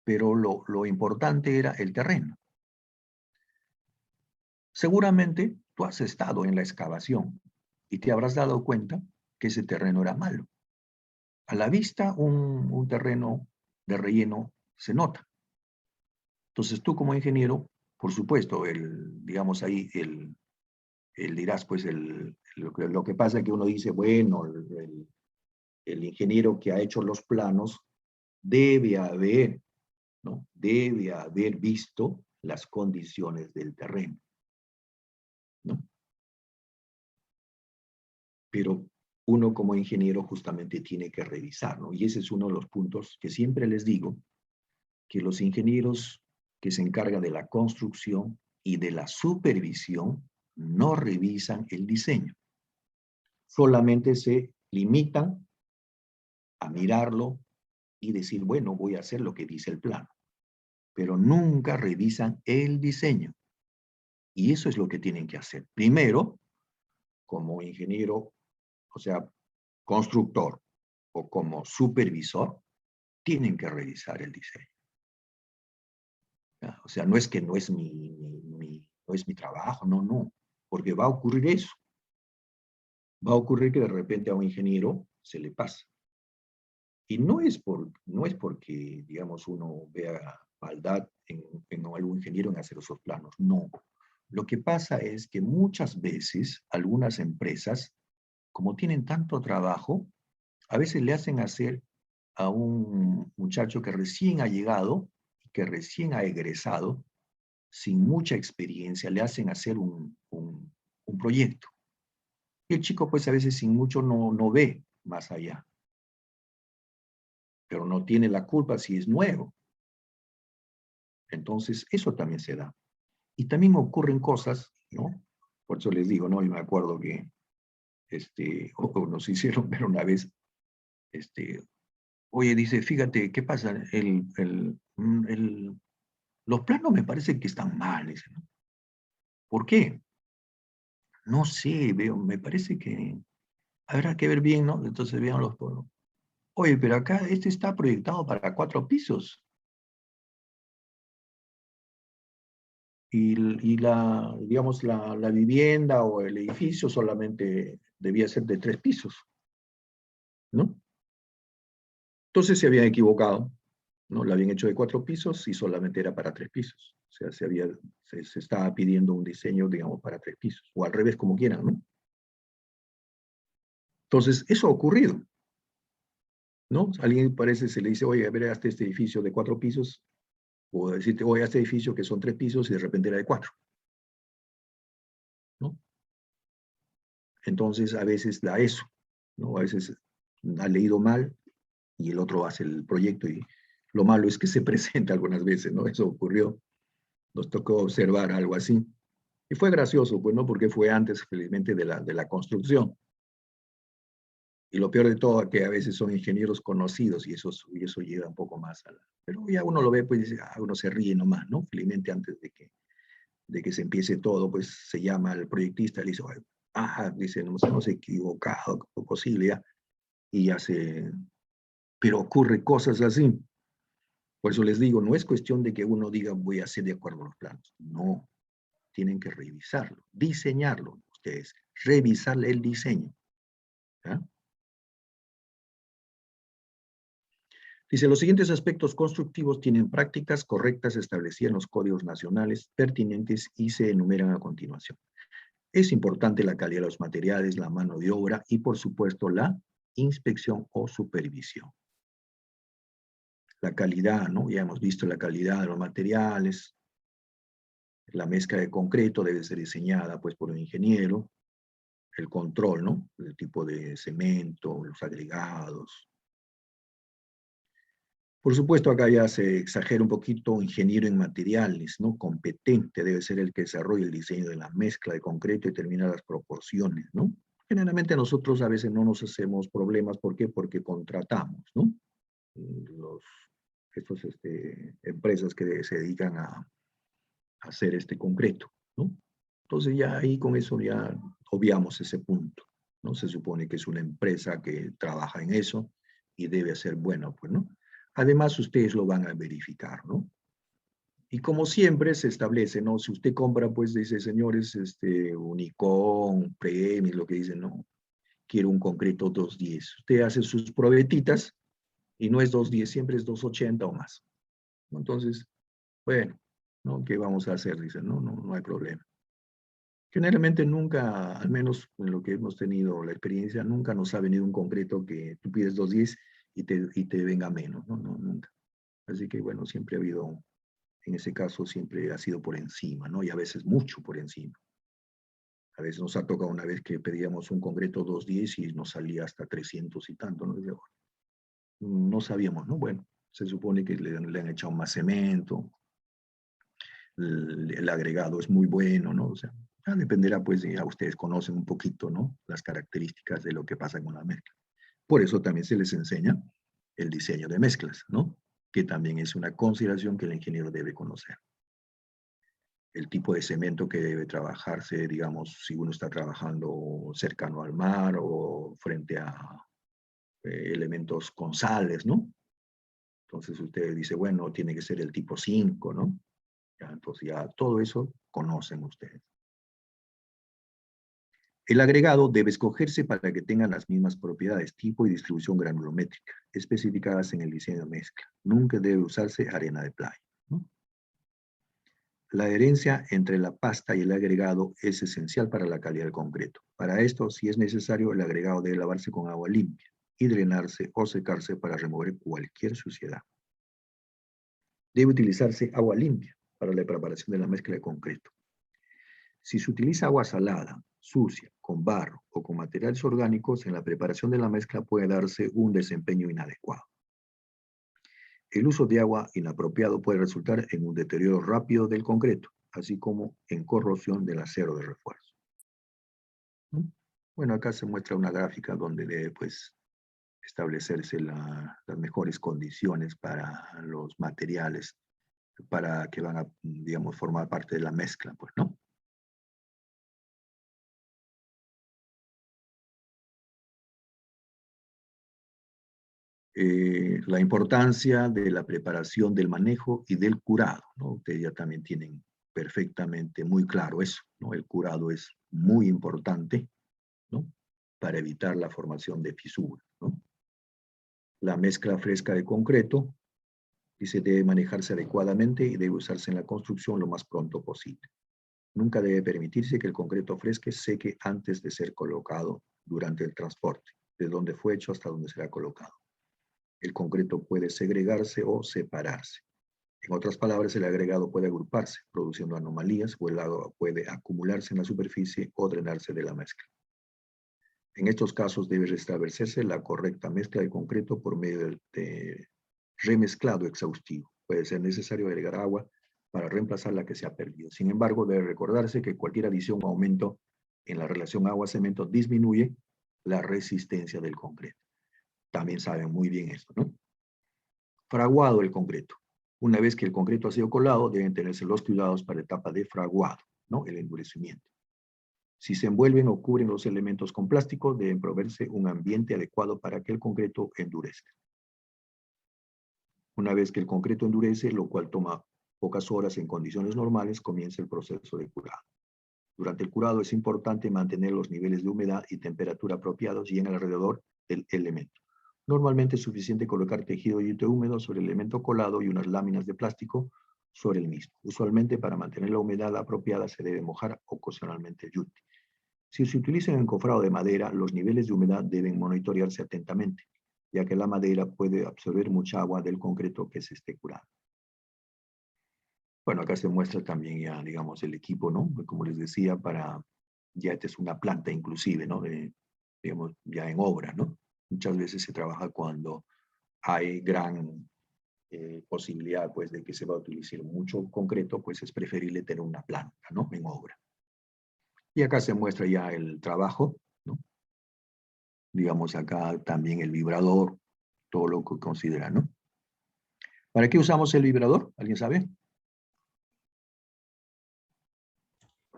pero lo importante era el terreno. Seguramente tú has estado en la excavación y te habrás dado cuenta que ese terreno era malo. A la vista, un terreno de relleno se nota. Entonces tú como ingeniero, por supuesto, digamos ahí, dirás, pues lo que pasa es que uno dice, bueno, el ingeniero que ha hecho los planos debe haber, ¿no? Debe haber visto las condiciones del terreno, ¿no? Pero uno como ingeniero justamente tiene que revisar, ¿no? Y ese es uno de los puntos que siempre les digo, que los ingenieros que se encargan de la construcción y de la supervisión no revisan el diseño. Solamente se limitan a mirarlo y decir, bueno, voy a hacer lo que dice el plano. Pero nunca revisan el diseño. Y eso es lo que tienen que hacer. Primero, como ingeniero, o sea, constructor o como supervisor, tienen que revisar el diseño. O sea, no es que no es no es mi trabajo, no, porque va a ocurrir eso. Va a ocurrir que de repente a un ingeniero se le pasa. Y no es porque, digamos, uno vea maldad en algún ingeniero en hacer esos planos, no. Lo que pasa es que muchas veces algunas empresas, como tienen tanto trabajo, a veces le hacen hacer a un muchacho que recién ha llegado, que recién ha egresado, sin mucha experiencia, le hacen hacer un proyecto. Y el chico, pues a veces sin mucho no ve más allá. Pero no tiene la culpa si es nuevo. Entonces, eso también se da. Y también ocurren cosas, ¿no? Por eso les digo, ¿no? Yo me acuerdo que nos hicieron ver una vez, oye, dice, fíjate, ¿qué pasa? Los planos me parece que están mal, dice, ¿no? ¿Por qué? No sé, me parece que habrá que ver bien, ¿no? Entonces vean los planos. Oye, pero acá está proyectado para 4 pisos. Y digamos, la vivienda o el edificio solamente debía ser de 3 pisos, ¿no? Entonces se habían equivocado, ¿no? La habían hecho de 4 pisos y solamente era para 3 pisos. O sea, se estaba pidiendo un diseño, digamos, para 3 pisos, o al revés, como quieran, ¿no? Entonces, eso ha ocurrido, ¿no? Alguien parece, se le dice, oye, a ver, hazte este edificio de 4 pisos, o decirte, oye, hazte edificio que son 3 pisos y de repente era de 4. ¿No? Entonces, a veces da eso, ¿no? A veces ha leído mal y el otro hace el proyecto y lo malo es que se presenta algunas veces, ¿no? Eso ocurrió, nos tocó observar algo así. Y fue gracioso, pues, ¿no? Porque fue antes, felizmente, de la construcción. Y lo peor de todo es que a veces son ingenieros conocidos y eso llega un poco más a la... Pero ya uno lo ve, pues, dice, uno se ríe nomás, ¿no? Felizmente antes de que se empiece todo, pues se llama al proyectista y le dice, dice, nos hemos equivocado, como posible ya, y ya pero ocurre cosas así. Por eso les digo, no es cuestión de que uno diga, voy a hacer de acuerdo a los planos. No, tienen que revisarlo, diseñarlo ustedes, revisar el diseño. ¿Ya? Dice, los siguientes aspectos constructivos tienen prácticas correctas establecidas en los códigos nacionales pertinentes y se enumeran a continuación. Es importante la calidad de los materiales, la mano de obra y, por supuesto, la inspección o supervisión. La calidad, ¿no? Ya hemos visto la calidad de los materiales. La mezcla de concreto debe ser diseñada, pues, por un ingeniero. El control, ¿no? El tipo de cemento, los agregados. Por supuesto, acá ya se exagera un poquito, ingeniero en materiales, ¿no? Competente debe ser el que desarrolle el diseño de la mezcla de concreto y determina las proporciones, ¿no? Generalmente nosotros a veces no nos hacemos problemas. ¿Por qué? Porque contratamos, ¿no? Estas empresas que se dedican a hacer este concreto, ¿no? Entonces ya ahí con eso ya obviamos ese punto, ¿no? Se supone que es una empresa que trabaja en eso y debe ser bueno, pues, ¿no? Además, ustedes lo van a verificar, ¿no? Y como siempre se establece, ¿no? Si usted compra, pues dice, señores, Unicom, Premis, lo que dicen, no, quiero un concreto 210. Usted hace sus probetitas y no es 210, siempre es 280 o más. Entonces, bueno, ¿no? ¿Qué vamos a hacer? Dicen, no hay problema. Generalmente nunca, al menos en lo que hemos tenido la experiencia, nunca nos ha venido un concreto que tú pides 210 y te venga menos, no, nunca. Así que bueno, siempre ha habido, en ese caso siempre ha sido por encima, ¿no? Y a veces mucho por encima. A veces nos ha tocado una vez que pedíamos un concreto 210 y nos salía hasta 300 y tanto, ¿no? No sabíamos, ¿no? Bueno, se supone que le han echado más cemento, el agregado es muy bueno, ¿no? O sea, ya dependerá, pues, ya ustedes conocen un poquito, ¿no? Las características de lo que pasa con la mezcla. Por eso también se les enseña el diseño de mezclas, ¿no? Que también es una consideración que el ingeniero debe conocer. El tipo de cemento que debe trabajarse, digamos, si uno está trabajando cercano al mar o frente a elementos con sales, ¿no? Entonces usted dice, bueno, tiene que ser el tipo 5, ¿no? Ya, entonces ya todo eso conocen ustedes. El agregado debe escogerse para que tengan las mismas propiedades, tipo y distribución granulométrica, especificadas en el diseño de mezcla. Nunca debe usarse arena de playa, ¿no? La adherencia entre la pasta y el agregado es esencial para la calidad del concreto. Para esto, si es necesario, el agregado debe lavarse con agua limpia y drenarse o secarse para remover cualquier suciedad. Debe utilizarse agua limpia para la preparación de la mezcla de concreto. Si se utiliza agua salada, sucia, con barro o con materiales orgánicos, en la preparación de la mezcla puede darse un desempeño inadecuado. El uso de agua inapropiado puede resultar en un deterioro rápido del concreto, así como en corrosión del acero de refuerzo. Bueno, acá se muestra una gráfica donde debe, pues, establecerse las mejores condiciones para los materiales para que van a, digamos, formar parte de la mezcla, pues, ¿no? La importancia de la preparación del manejo y del curado, ¿no? Ustedes ya también tienen perfectamente muy claro eso, ¿no? El curado es muy importante, ¿no? Para evitar la formación de fisuras, ¿no? La mezcla fresca de concreto dice debe manejarse adecuadamente y debe usarse en la construcción lo más pronto posible. Nunca debe permitirse que el concreto fresco seque antes de ser colocado durante el transporte, de donde fue hecho hasta donde será colocado. El concreto puede segregarse o separarse. En otras palabras, el agregado puede agruparse, produciendo anomalías, o el agua puede acumularse en la superficie o drenarse de la mezcla. En estos casos debe restablecerse la correcta mezcla de concreto por medio de remezclado exhaustivo. Puede ser necesario agregar agua para reemplazar la que se ha perdido. Sin embargo, debe recordarse que cualquier adición o aumento en la relación agua-cemento disminuye la resistencia del concreto. También saben muy bien esto, ¿no? Fraguado el concreto. Una vez que el concreto ha sido colado, deben tenerse los cuidados para la etapa de fraguado, ¿no? El endurecimiento. Si se envuelven o cubren los elementos con plástico, deben proveerse un ambiente adecuado para que el concreto endurezca. Una vez que el concreto endurece, lo cual toma pocas horas en condiciones normales, comienza el proceso de curado. Durante el curado es importante mantener los niveles de humedad y temperatura apropiados y en el alrededor del elemento. Normalmente es suficiente colocar tejido yute húmedo sobre el elemento colado y unas láminas de plástico sobre el mismo. Usualmente para mantener la humedad apropiada se debe mojar ocasionalmente el yute. Si se utiliza un encofrado de madera, los niveles de humedad deben monitorearse atentamente, ya que la madera puede absorber mucha agua del concreto que se esté curando. Bueno, acá se muestra también ya, digamos, el equipo, ¿no? Como les decía, ya esta es una planta inclusive, ¿no? Digamos, ya en obra, ¿no? Muchas veces se trabaja cuando hay gran posibilidad, pues, de que se va a utilizar mucho concreto, pues es preferible tener una planta, ¿no? En obra. Y acá se muestra ya el trabajo, ¿no? digamos acá también el vibrador, todo lo que considera, ¿no? ¿Para qué usamos el vibrador? ¿Alguien sabe?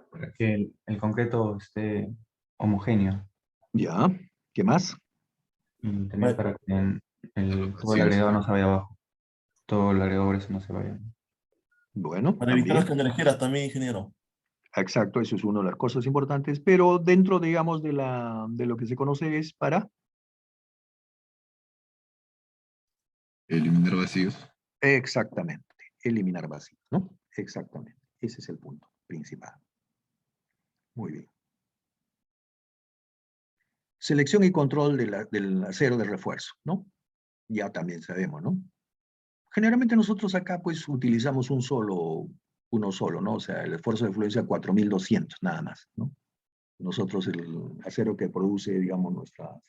Para que el concreto esté homogéneo. Ya, ¿qué más? Y también Bueno, para que todo Así el es. agregado no se vaya abajo. Todo el agregado grueso no se vaya. Bueno, para evitar las también. cangrejeras también, ingeniero. Exacto, eso es una de las cosas importantes, pero dentro, digamos, de lo que se conoce es para Eliminar vacíos. exactamente eliminar vacíos, ¿no? Exactamente, ese es el punto principal. Muy bien. Selección y control del acero de refuerzo, ¿no? Ya también sabemos, ¿no? Generalmente nosotros acá pues utilizamos uno solo, ¿no? O sea, el esfuerzo de fluencia 4200 nada más, ¿no? Nosotros el acero que produce, digamos, nuestras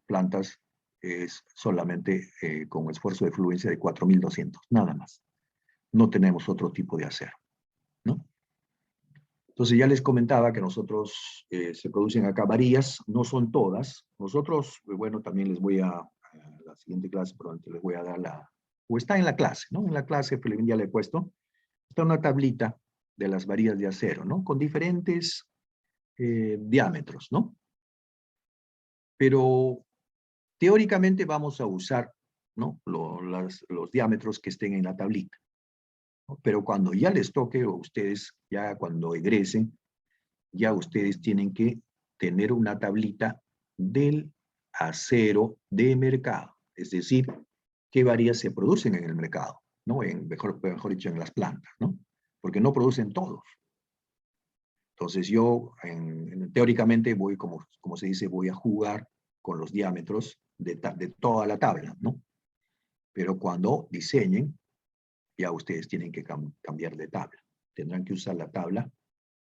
plantas es solamente con esfuerzo de fluencia de 4200, nada más. No tenemos otro tipo de acero, ¿no? Entonces ya les comentaba que nosotros se producen acá varillas, no son todas. Nosotros, bueno, también les voy a la siguiente clase, probablemente les voy a dar o está en la clase, ¿no? En la clase, que ya le he puesto, está una tablita de las varillas de acero, ¿no? Con diferentes diámetros, ¿no? Pero teóricamente vamos a usar, ¿no? Los diámetros que estén en la tablita, ¿no? Pero cuando ya les toque, o ustedes ya cuando egresen, ya ustedes tienen que tener una tablita del acero de mercado, es decir, qué varillas se producen en el mercado, ¿no? Mejor dicho, en las plantas, ¿no? Porque no producen todos. Entonces yo, teóricamente, voy, como se dice, voy a jugar con los diámetros de toda la tabla, ¿no? Pero cuando diseñen, ya ustedes tienen que cambiar de tabla. Tendrán que usar la tabla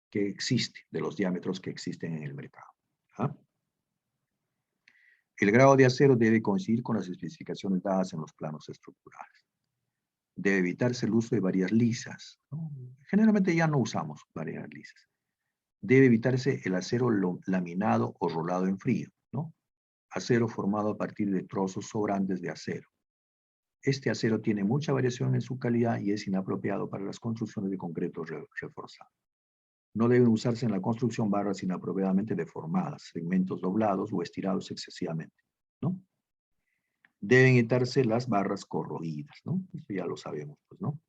que existe, de los diámetros que existen en el mercado. ¿Ah? El grado de acero debe coincidir con las especificaciones dadas en los planos estructurales. Debe evitarse el uso de varillas lisas, ¿no? Generalmente ya no usamos varillas lisas. Debe evitarse el acero laminado o rolado en frío, ¿no? Acero formado a partir de trozos sobrantes de acero. Este acero tiene mucha variación en su calidad y es inapropiado para las construcciones de concreto reforzado. No deben usarse en la construcción barras inapropiadamente deformadas, segmentos doblados o estirados excesivamente, ¿no? Deben evitarse las barras corroídas, ¿no? Eso ya lo sabemos, pues, ¿no?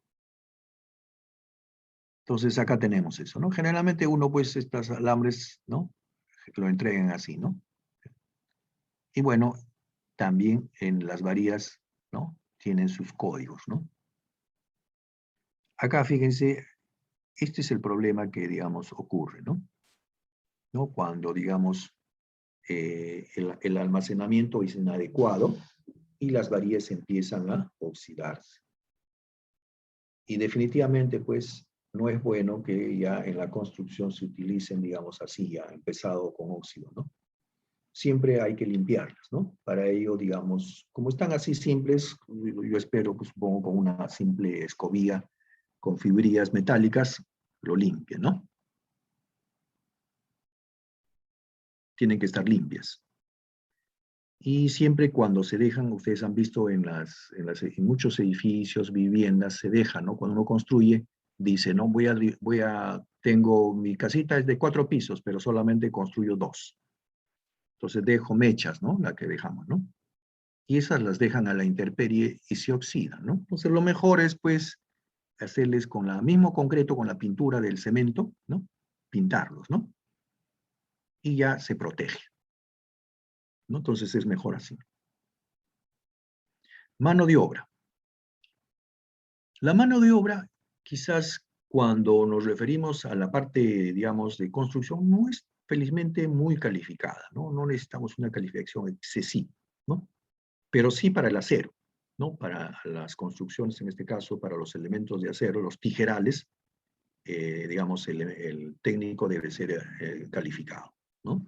Entonces acá tenemos eso, ¿no? Generalmente uno, pues, estos alambres, ¿no? Lo entregan así, ¿no? Y bueno, también en las varillas, ¿no? Tienen sus códigos, ¿no? Acá, fíjense, este es el problema que, digamos, ocurre, ¿no? Cuando, digamos, el almacenamiento es inadecuado y las varillas empiezan a oxidarse. Y definitivamente, pues, no es bueno que ya en la construcción se utilicen, digamos así, ya empezado con óxido, ¿no? Siempre hay que limpiarlas, ¿no? Para ello, digamos, como están así simples, yo espero que supongo con una simple escobilla con fibrillas metálicas, lo limpien, ¿no? Tienen que estar limpias. Y siempre cuando se dejan, ustedes han visto en muchos edificios, viviendas, se deja, ¿no? Cuando uno construye, dice, no, tengo mi casita es de 4 pisos, pero solamente construyo 2. Entonces dejo mechas, ¿no? La que dejamos, ¿no? Y esas las dejan a la intemperie y se oxidan, ¿no? Entonces lo mejor es, pues, hacerles con el mismo concreto, con la pintura del cemento, ¿no? Pintarlos, ¿no? Y ya se protege, ¿no? Entonces es mejor así. Mano de obra. La mano de obra, quizás cuando nos referimos a la parte, digamos, de construcción, no es felizmente muy calificada, ¿no? No necesitamos una calificación excesiva, ¿no? Pero sí para el acero, ¿no? Para las construcciones, en este caso, para los elementos de acero, los tijerales, digamos, el técnico debe ser calificado, ¿no?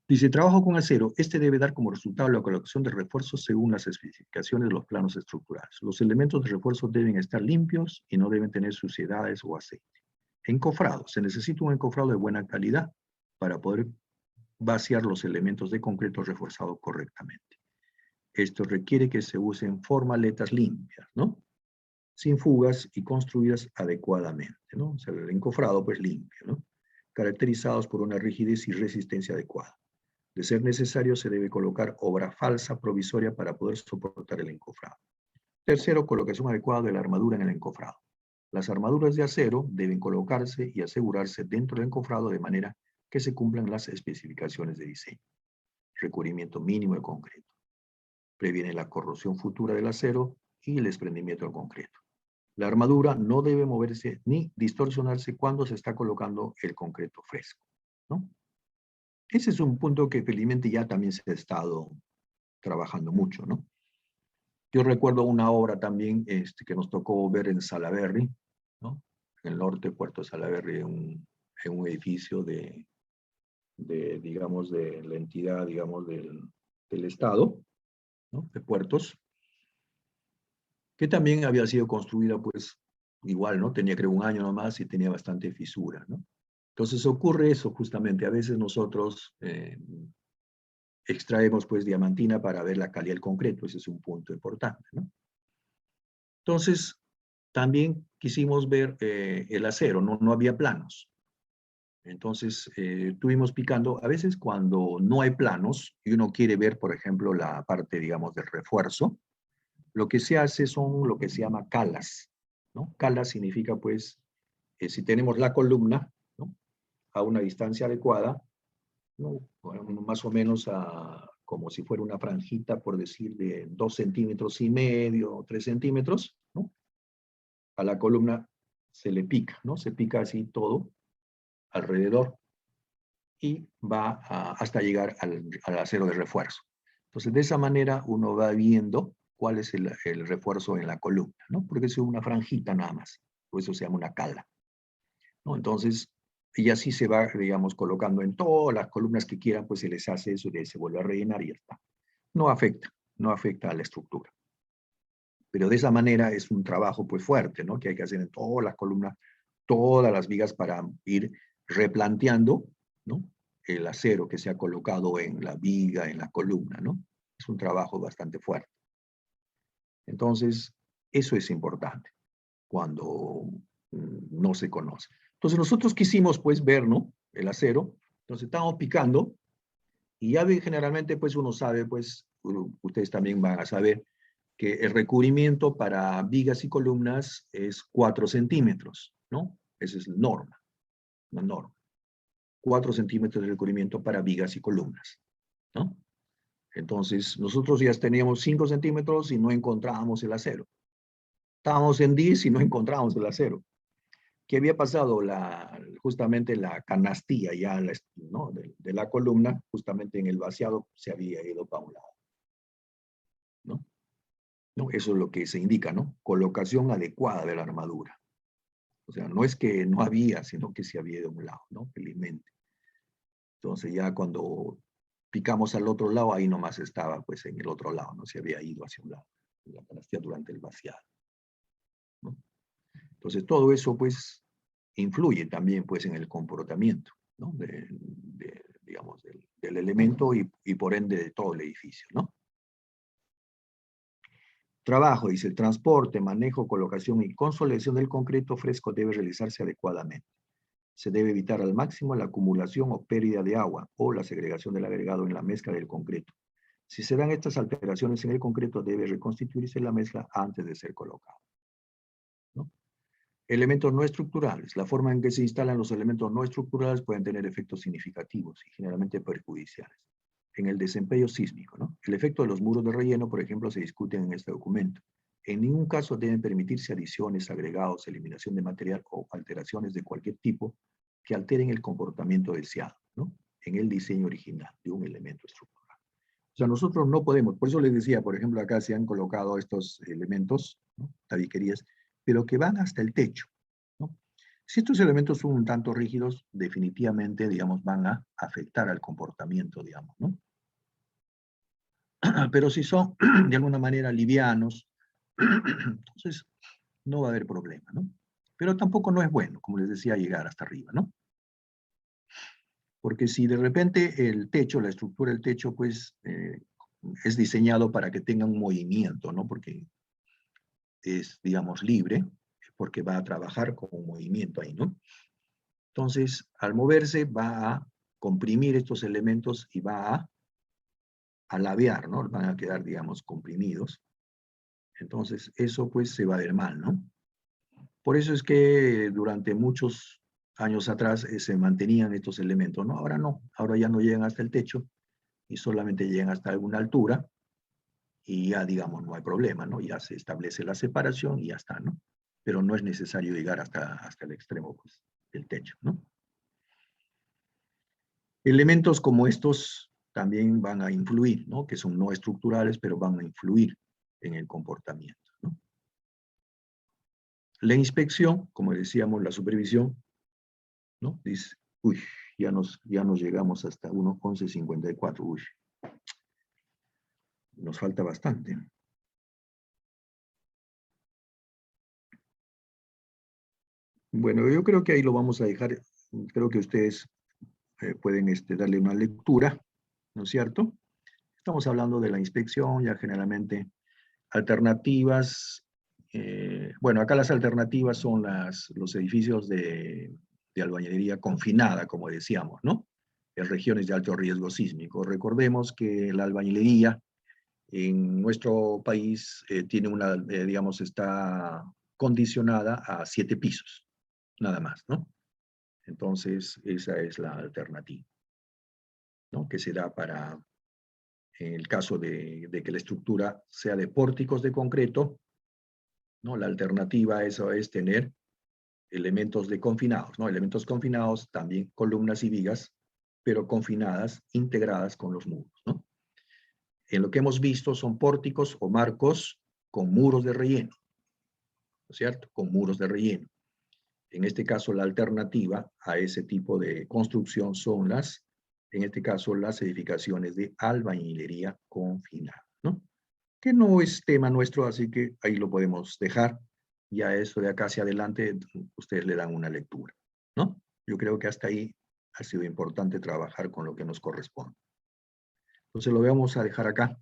Dice, trabajo con acero, este debe dar como resultado la colocación de refuerzos según las especificaciones de los planos estructurales. Los elementos de refuerzo deben estar limpios y no deben tener suciedades o aceite. Encofrado, se necesita un encofrado de buena calidad para poder vaciar los elementos de concreto reforzado correctamente. Esto requiere que se usen formaletas limpias, ¿no? Sin fugas y construidas adecuadamente, ¿no? O sea, el encofrado pues limpio, ¿no? Caracterizados por una rigidez y resistencia adecuada. De ser necesario, se debe colocar obra falsa provisoria para poder soportar el encofrado. Tercero, colocación adecuada de la armadura en el encofrado. Las armaduras de acero deben colocarse y asegurarse dentro del encofrado de manera que se cumplan las especificaciones de diseño. Recubrimiento mínimo de concreto. Previene la corrosión futura del acero y el desprendimiento del concreto. La armadura no debe moverse ni distorsionarse cuando se está colocando el concreto fresco, ¿no? Ese es un punto que felizmente ya también se ha estado trabajando mucho, ¿no? Yo recuerdo una obra también que nos tocó ver en Salaberry, ¿no? En el norte de Puerto Salaberry, en un edificio digamos, de la entidad, digamos, del Estado, ¿no? De puertos, que también había sido construida, pues, igual, ¿no? Tenía, creo, un año nomás y tenía bastante fisura, ¿no? Entonces ocurre eso justamente. A veces nosotros extraemos, pues, diamantina para ver la calidad del concreto. Ese es un punto importante, ¿no? Entonces, también quisimos ver el acero. No había planos. Entonces, estuvimos picando. A veces cuando no hay planos y uno quiere ver, por ejemplo, la parte, digamos, del refuerzo, lo que se hace son lo que se llama calas, ¿no? Calas significa, pues, si tenemos la columna, ¿no? A una distancia adecuada, ¿no? Bueno, más o menos como si fuera una franjita, por decir, de 2,5 centímetros, 3 centímetros, ¿no? A la columna se le pica, ¿no? Se pica así todo alrededor y va hasta llegar al acero de refuerzo. Entonces, de esa manera uno va viendo cuál es el refuerzo en la columna, ¿no? Porque es una franjita nada más, por eso se llama una cala, ¿no? Entonces, y así se va, digamos, colocando en todas las columnas que quieran, pues se les hace eso y se vuelve a rellenar y ya está. No afecta a la estructura. Pero de esa manera es un trabajo, pues, fuerte, ¿no? Que hay que hacer en todas las columnas, todas las vigas para ir replanteando, ¿no? El acero que se ha colocado en la viga, en la columna, ¿no? Es un trabajo bastante fuerte. Entonces, eso es importante cuando no se conoce. Entonces, nosotros quisimos, pues, ver, ¿no? El acero. Entonces, estábamos picando y ya generalmente, pues, uno sabe, pues, ustedes también van a saber que el recubrimiento para vigas y columnas es 4 centímetros, ¿no? Esa es la norma. 4 centímetros de recubrimiento para vigas y columnas, ¿no? Entonces, nosotros ya teníamos 5 centímetros y no encontrábamos el acero. Estábamos en 10 y no encontrábamos el acero. ¿Qué había pasado? Justamente la canastilla ya, ¿no? de la columna, justamente en el vaciado, se había ido para un lado, ¿no? ¿No? Eso es lo que se indica, ¿no? Colocación adecuada de la armadura. O sea, no es que no había, sino que se había ido a un lado, ¿no? Felizmente. Entonces ya cuando picamos al otro lado, ahí nomás estaba, pues, en el otro lado, no se había ido hacia un lado, la canastilla durante el vaciado, ¿no? Entonces todo eso, pues, influye también, pues, en el comportamiento, ¿no? Digamos, del elemento y por ende de todo el edificio, ¿no? Trabajo, dice, el transporte, manejo, colocación y consolidación del concreto fresco debe realizarse adecuadamente. Se debe evitar al máximo la acumulación o pérdida de agua o la segregación del agregado en la mezcla del concreto. Si se dan estas alteraciones en el concreto, debe reconstituirse la mezcla antes de ser colocado, ¿no? Elementos no estructurales. La forma en que se instalan los elementos no estructurales pueden tener efectos significativos y generalmente perjudiciales en el desempeño sísmico, ¿no? El efecto de los muros de relleno, por ejemplo, se discute en este documento. En ningún caso deben permitirse adiciones, agregados, eliminación de material o alteraciones de cualquier tipo que alteren el comportamiento deseado, ¿no? En el diseño original de un elemento estructural. O sea, nosotros no podemos, por eso les decía, por ejemplo, acá se han colocado estos elementos, ¿no? Tabiquerías, pero que van hasta el techo, ¿no? Si estos elementos son un tanto rígidos, definitivamente, digamos, van a afectar al comportamiento, digamos, ¿no? Pero si son de alguna manera livianos, entonces no va a haber problema, ¿no? Pero tampoco no es bueno, como les decía, llegar hasta arriba, ¿no? Porque si de repente el techo, la estructura del techo, pues es diseñado para que tenga un movimiento, ¿no? Porque es, digamos, libre, porque va a trabajar con un movimiento ahí, ¿no? Entonces, al moverse va a comprimir estos elementos y va a ladear, ¿no? Van a quedar, digamos, comprimidos. Entonces, eso pues se va a ver mal, ¿no? Por eso es que durante muchos años atrás se mantenían estos elementos, ¿no? Ahora no, ahora ya no llegan hasta el techo y solamente llegan hasta alguna altura y ya, digamos, no hay problema, ¿no? Ya se establece la separación y ya está, ¿no? Pero no es necesario llegar hasta el extremo, pues, del techo, ¿no? Elementos como estos también van a influir, ¿no? Que son no estructurales, pero van a influir en el comportamiento, ¿no? La inspección, como decíamos, la supervisión, ¿no? Dice, uy, ya nos llegamos hasta 1:11:54, uy. Nos falta bastante. Bueno, yo creo que ahí lo vamos a dejar. Creo que ustedes pueden darle una lectura, ¿no es cierto? Estamos hablando de la inspección, ya generalmente alternativas. Bueno, acá las alternativas son los edificios de albañilería confinada, como decíamos, ¿no? En regiones de alto riesgo sísmico. Recordemos que la albañilería en nuestro país tiene digamos, está condicionada a 7 pisos, nada más, ¿no? Entonces, esa es la alternativa, ¿no? Que se da para, en el caso de que la estructura sea de pórticos de concreto, ¿no? La alternativa a eso es tener elementos de confinados, ¿no? Elementos confinados, también columnas y vigas, pero confinadas, integradas con los muros, ¿no? En lo que hemos visto son pórticos o marcos con muros de relleno, ¿no es cierto? Con muros de relleno. En este caso, la alternativa a ese tipo de construcción son en este caso, las edificaciones de albañilería confinada, ¿no? Que no es tema nuestro, así que ahí lo podemos dejar. Ya eso de acá hacia adelante, ustedes le dan una lectura, ¿no? Yo creo que hasta ahí ha sido importante trabajar con lo que nos corresponde. Entonces lo vamos a dejar acá.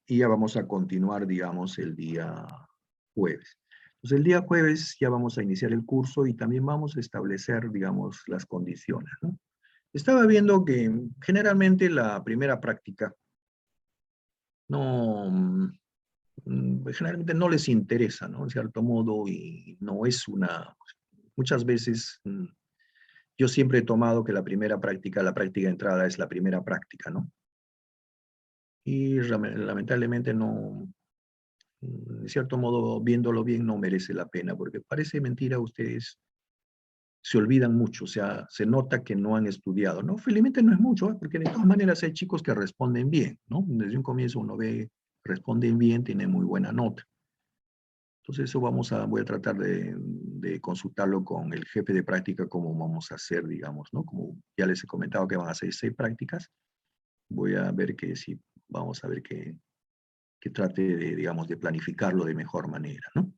Y ya vamos a continuar, digamos, el día jueves. Entonces el día jueves ya vamos a iniciar el curso y también vamos a establecer, digamos, las condiciones, ¿no? Estaba viendo que generalmente la primera práctica generalmente no les interesa, ¿no? En cierto modo, y no es muchas veces, yo siempre he tomado que la práctica de entrada es la primera práctica, ¿no? Y lamentablemente no, en cierto modo, viéndolo bien, no merece la pena, porque parece mentira, ustedes se olvidan mucho, o sea, se nota que no han estudiado, ¿no? Felizmente no es mucho, porque de todas maneras hay chicos que responden bien, ¿no? Desde un comienzo uno ve, responden bien, tienen muy buena nota. Entonces eso voy a tratar de consultarlo con el jefe de práctica, cómo vamos a hacer, digamos, ¿no? Como ya les he comentado que van a hacer 6 prácticas, voy a ver vamos a ver que trate digamos, de planificarlo de mejor manera, ¿no?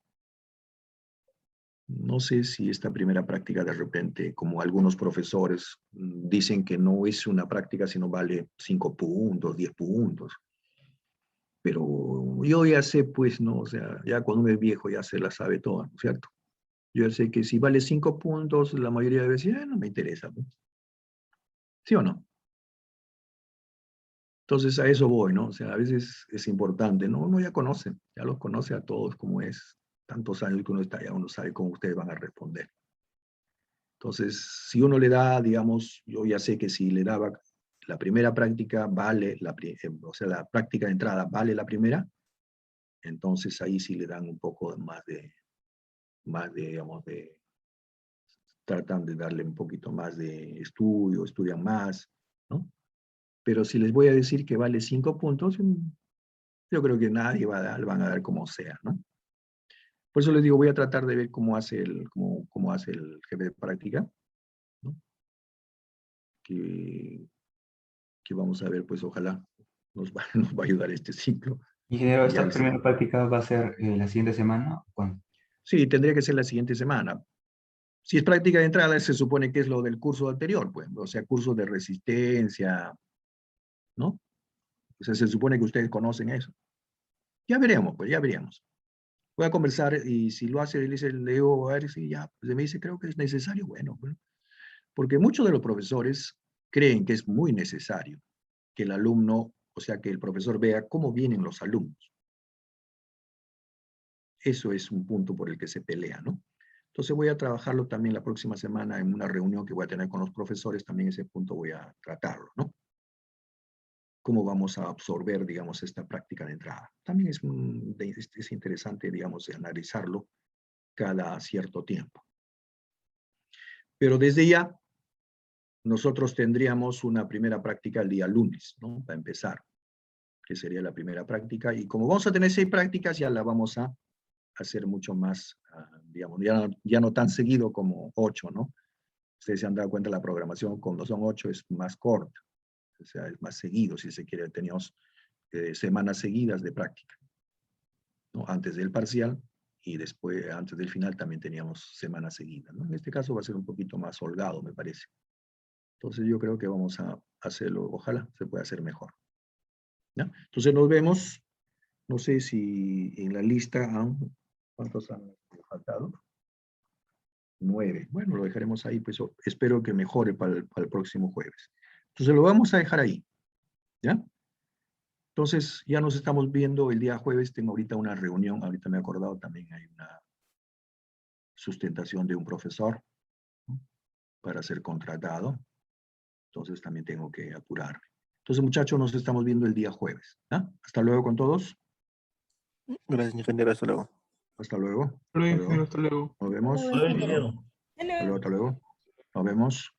No sé si esta primera práctica de repente, como algunos profesores dicen que no es una práctica, sino vale 5 puntos, 10 puntos. Pero yo ya sé, pues, ¿no? O sea, ya cuando uno es viejo ya se la sabe toda, ¿no es cierto? Yo ya sé que si vale 5 puntos, la mayoría de veces, no me interesa, ¿no? ¿Sí o no? Entonces a eso voy, ¿no? O sea, a veces es importante, ¿no? Uno ya los conoce a todos como es. Tantos años que uno está allá, uno sabe cómo ustedes van a responder. Entonces, si uno le da, digamos, yo ya sé que si le daba la primera práctica, o sea, la práctica de entrada vale la primera, entonces ahí sí le dan un poco más de, digamos, tratan de darle un poquito más de estudio, estudian más, ¿no? Pero si les voy a decir que vale 5 puntos, yo creo que nadie van a dar como sea, ¿no? Por eso les digo, voy a tratar de ver cómo hace el jefe de práctica, ¿no? Que vamos a ver, pues ojalá nos va a ayudar este ciclo. Ingeniero, ¿esta primera práctica va a ser la siguiente semana? ¿Cuándo? Sí, tendría que ser la siguiente semana. Si es práctica de entrada, se supone que es lo del curso anterior, pues, o sea, curso de resistencia, ¿no? O sea, se supone que ustedes conocen eso. Ya veremos, pues, ya veremos. Voy a conversar y si lo hace, le digo, a ver si ya, pues me dice, creo que es necesario, bueno, porque muchos de los profesores creen que es muy necesario que el alumno, o sea, que el profesor vea cómo vienen los alumnos. Eso es un punto por el que se pelea, ¿no? Entonces voy a trabajarlo también la próxima semana en una reunión que voy a tener con los profesores, también ese punto voy a tratarlo, ¿no? Cómo vamos a absorber, digamos, esta práctica de entrada. También es interesante, digamos, analizarlo cada cierto tiempo. Pero desde ya, nosotros tendríamos una primera práctica el día lunes, ¿no? Para empezar, que sería la primera práctica. Y como vamos a tener 6 prácticas, ya la vamos a hacer mucho más, digamos, ya no tan seguido como 8, ¿no? Ustedes se han dado cuenta, la programación cuando son 8 es más corta, o sea, es más seguido, si se quiere. Teníamos semanas seguidas de práctica, ¿no? Antes del parcial y después, antes del final, también teníamos semanas seguidas, ¿no? En este caso va a ser un poquito más holgado, me parece. Entonces yo creo que vamos a hacerlo, ojalá se pueda hacer mejor, ¿ya? Entonces nos vemos, no sé si en la lista, ¿cuántos han faltado? 9. Bueno, lo dejaremos ahí, pues espero que mejore para el próximo jueves. Entonces lo vamos a dejar ahí, ¿ya? Entonces ya nos estamos viendo el día jueves. Tengo ahorita una reunión, ahorita me he acordado, también hay una sustentación de un profesor, ¿no? Para ser contratado. Entonces también tengo que apurarme. Entonces, muchachos, nos estamos viendo el día jueves, ¿ya? Hasta luego con todos. Gracias, ingeniero. Hasta luego. Hasta luego. Hasta luego, ingeniero, hasta luego. Nos vemos. Hasta luego, ingeniero. Hasta luego. Nos vemos.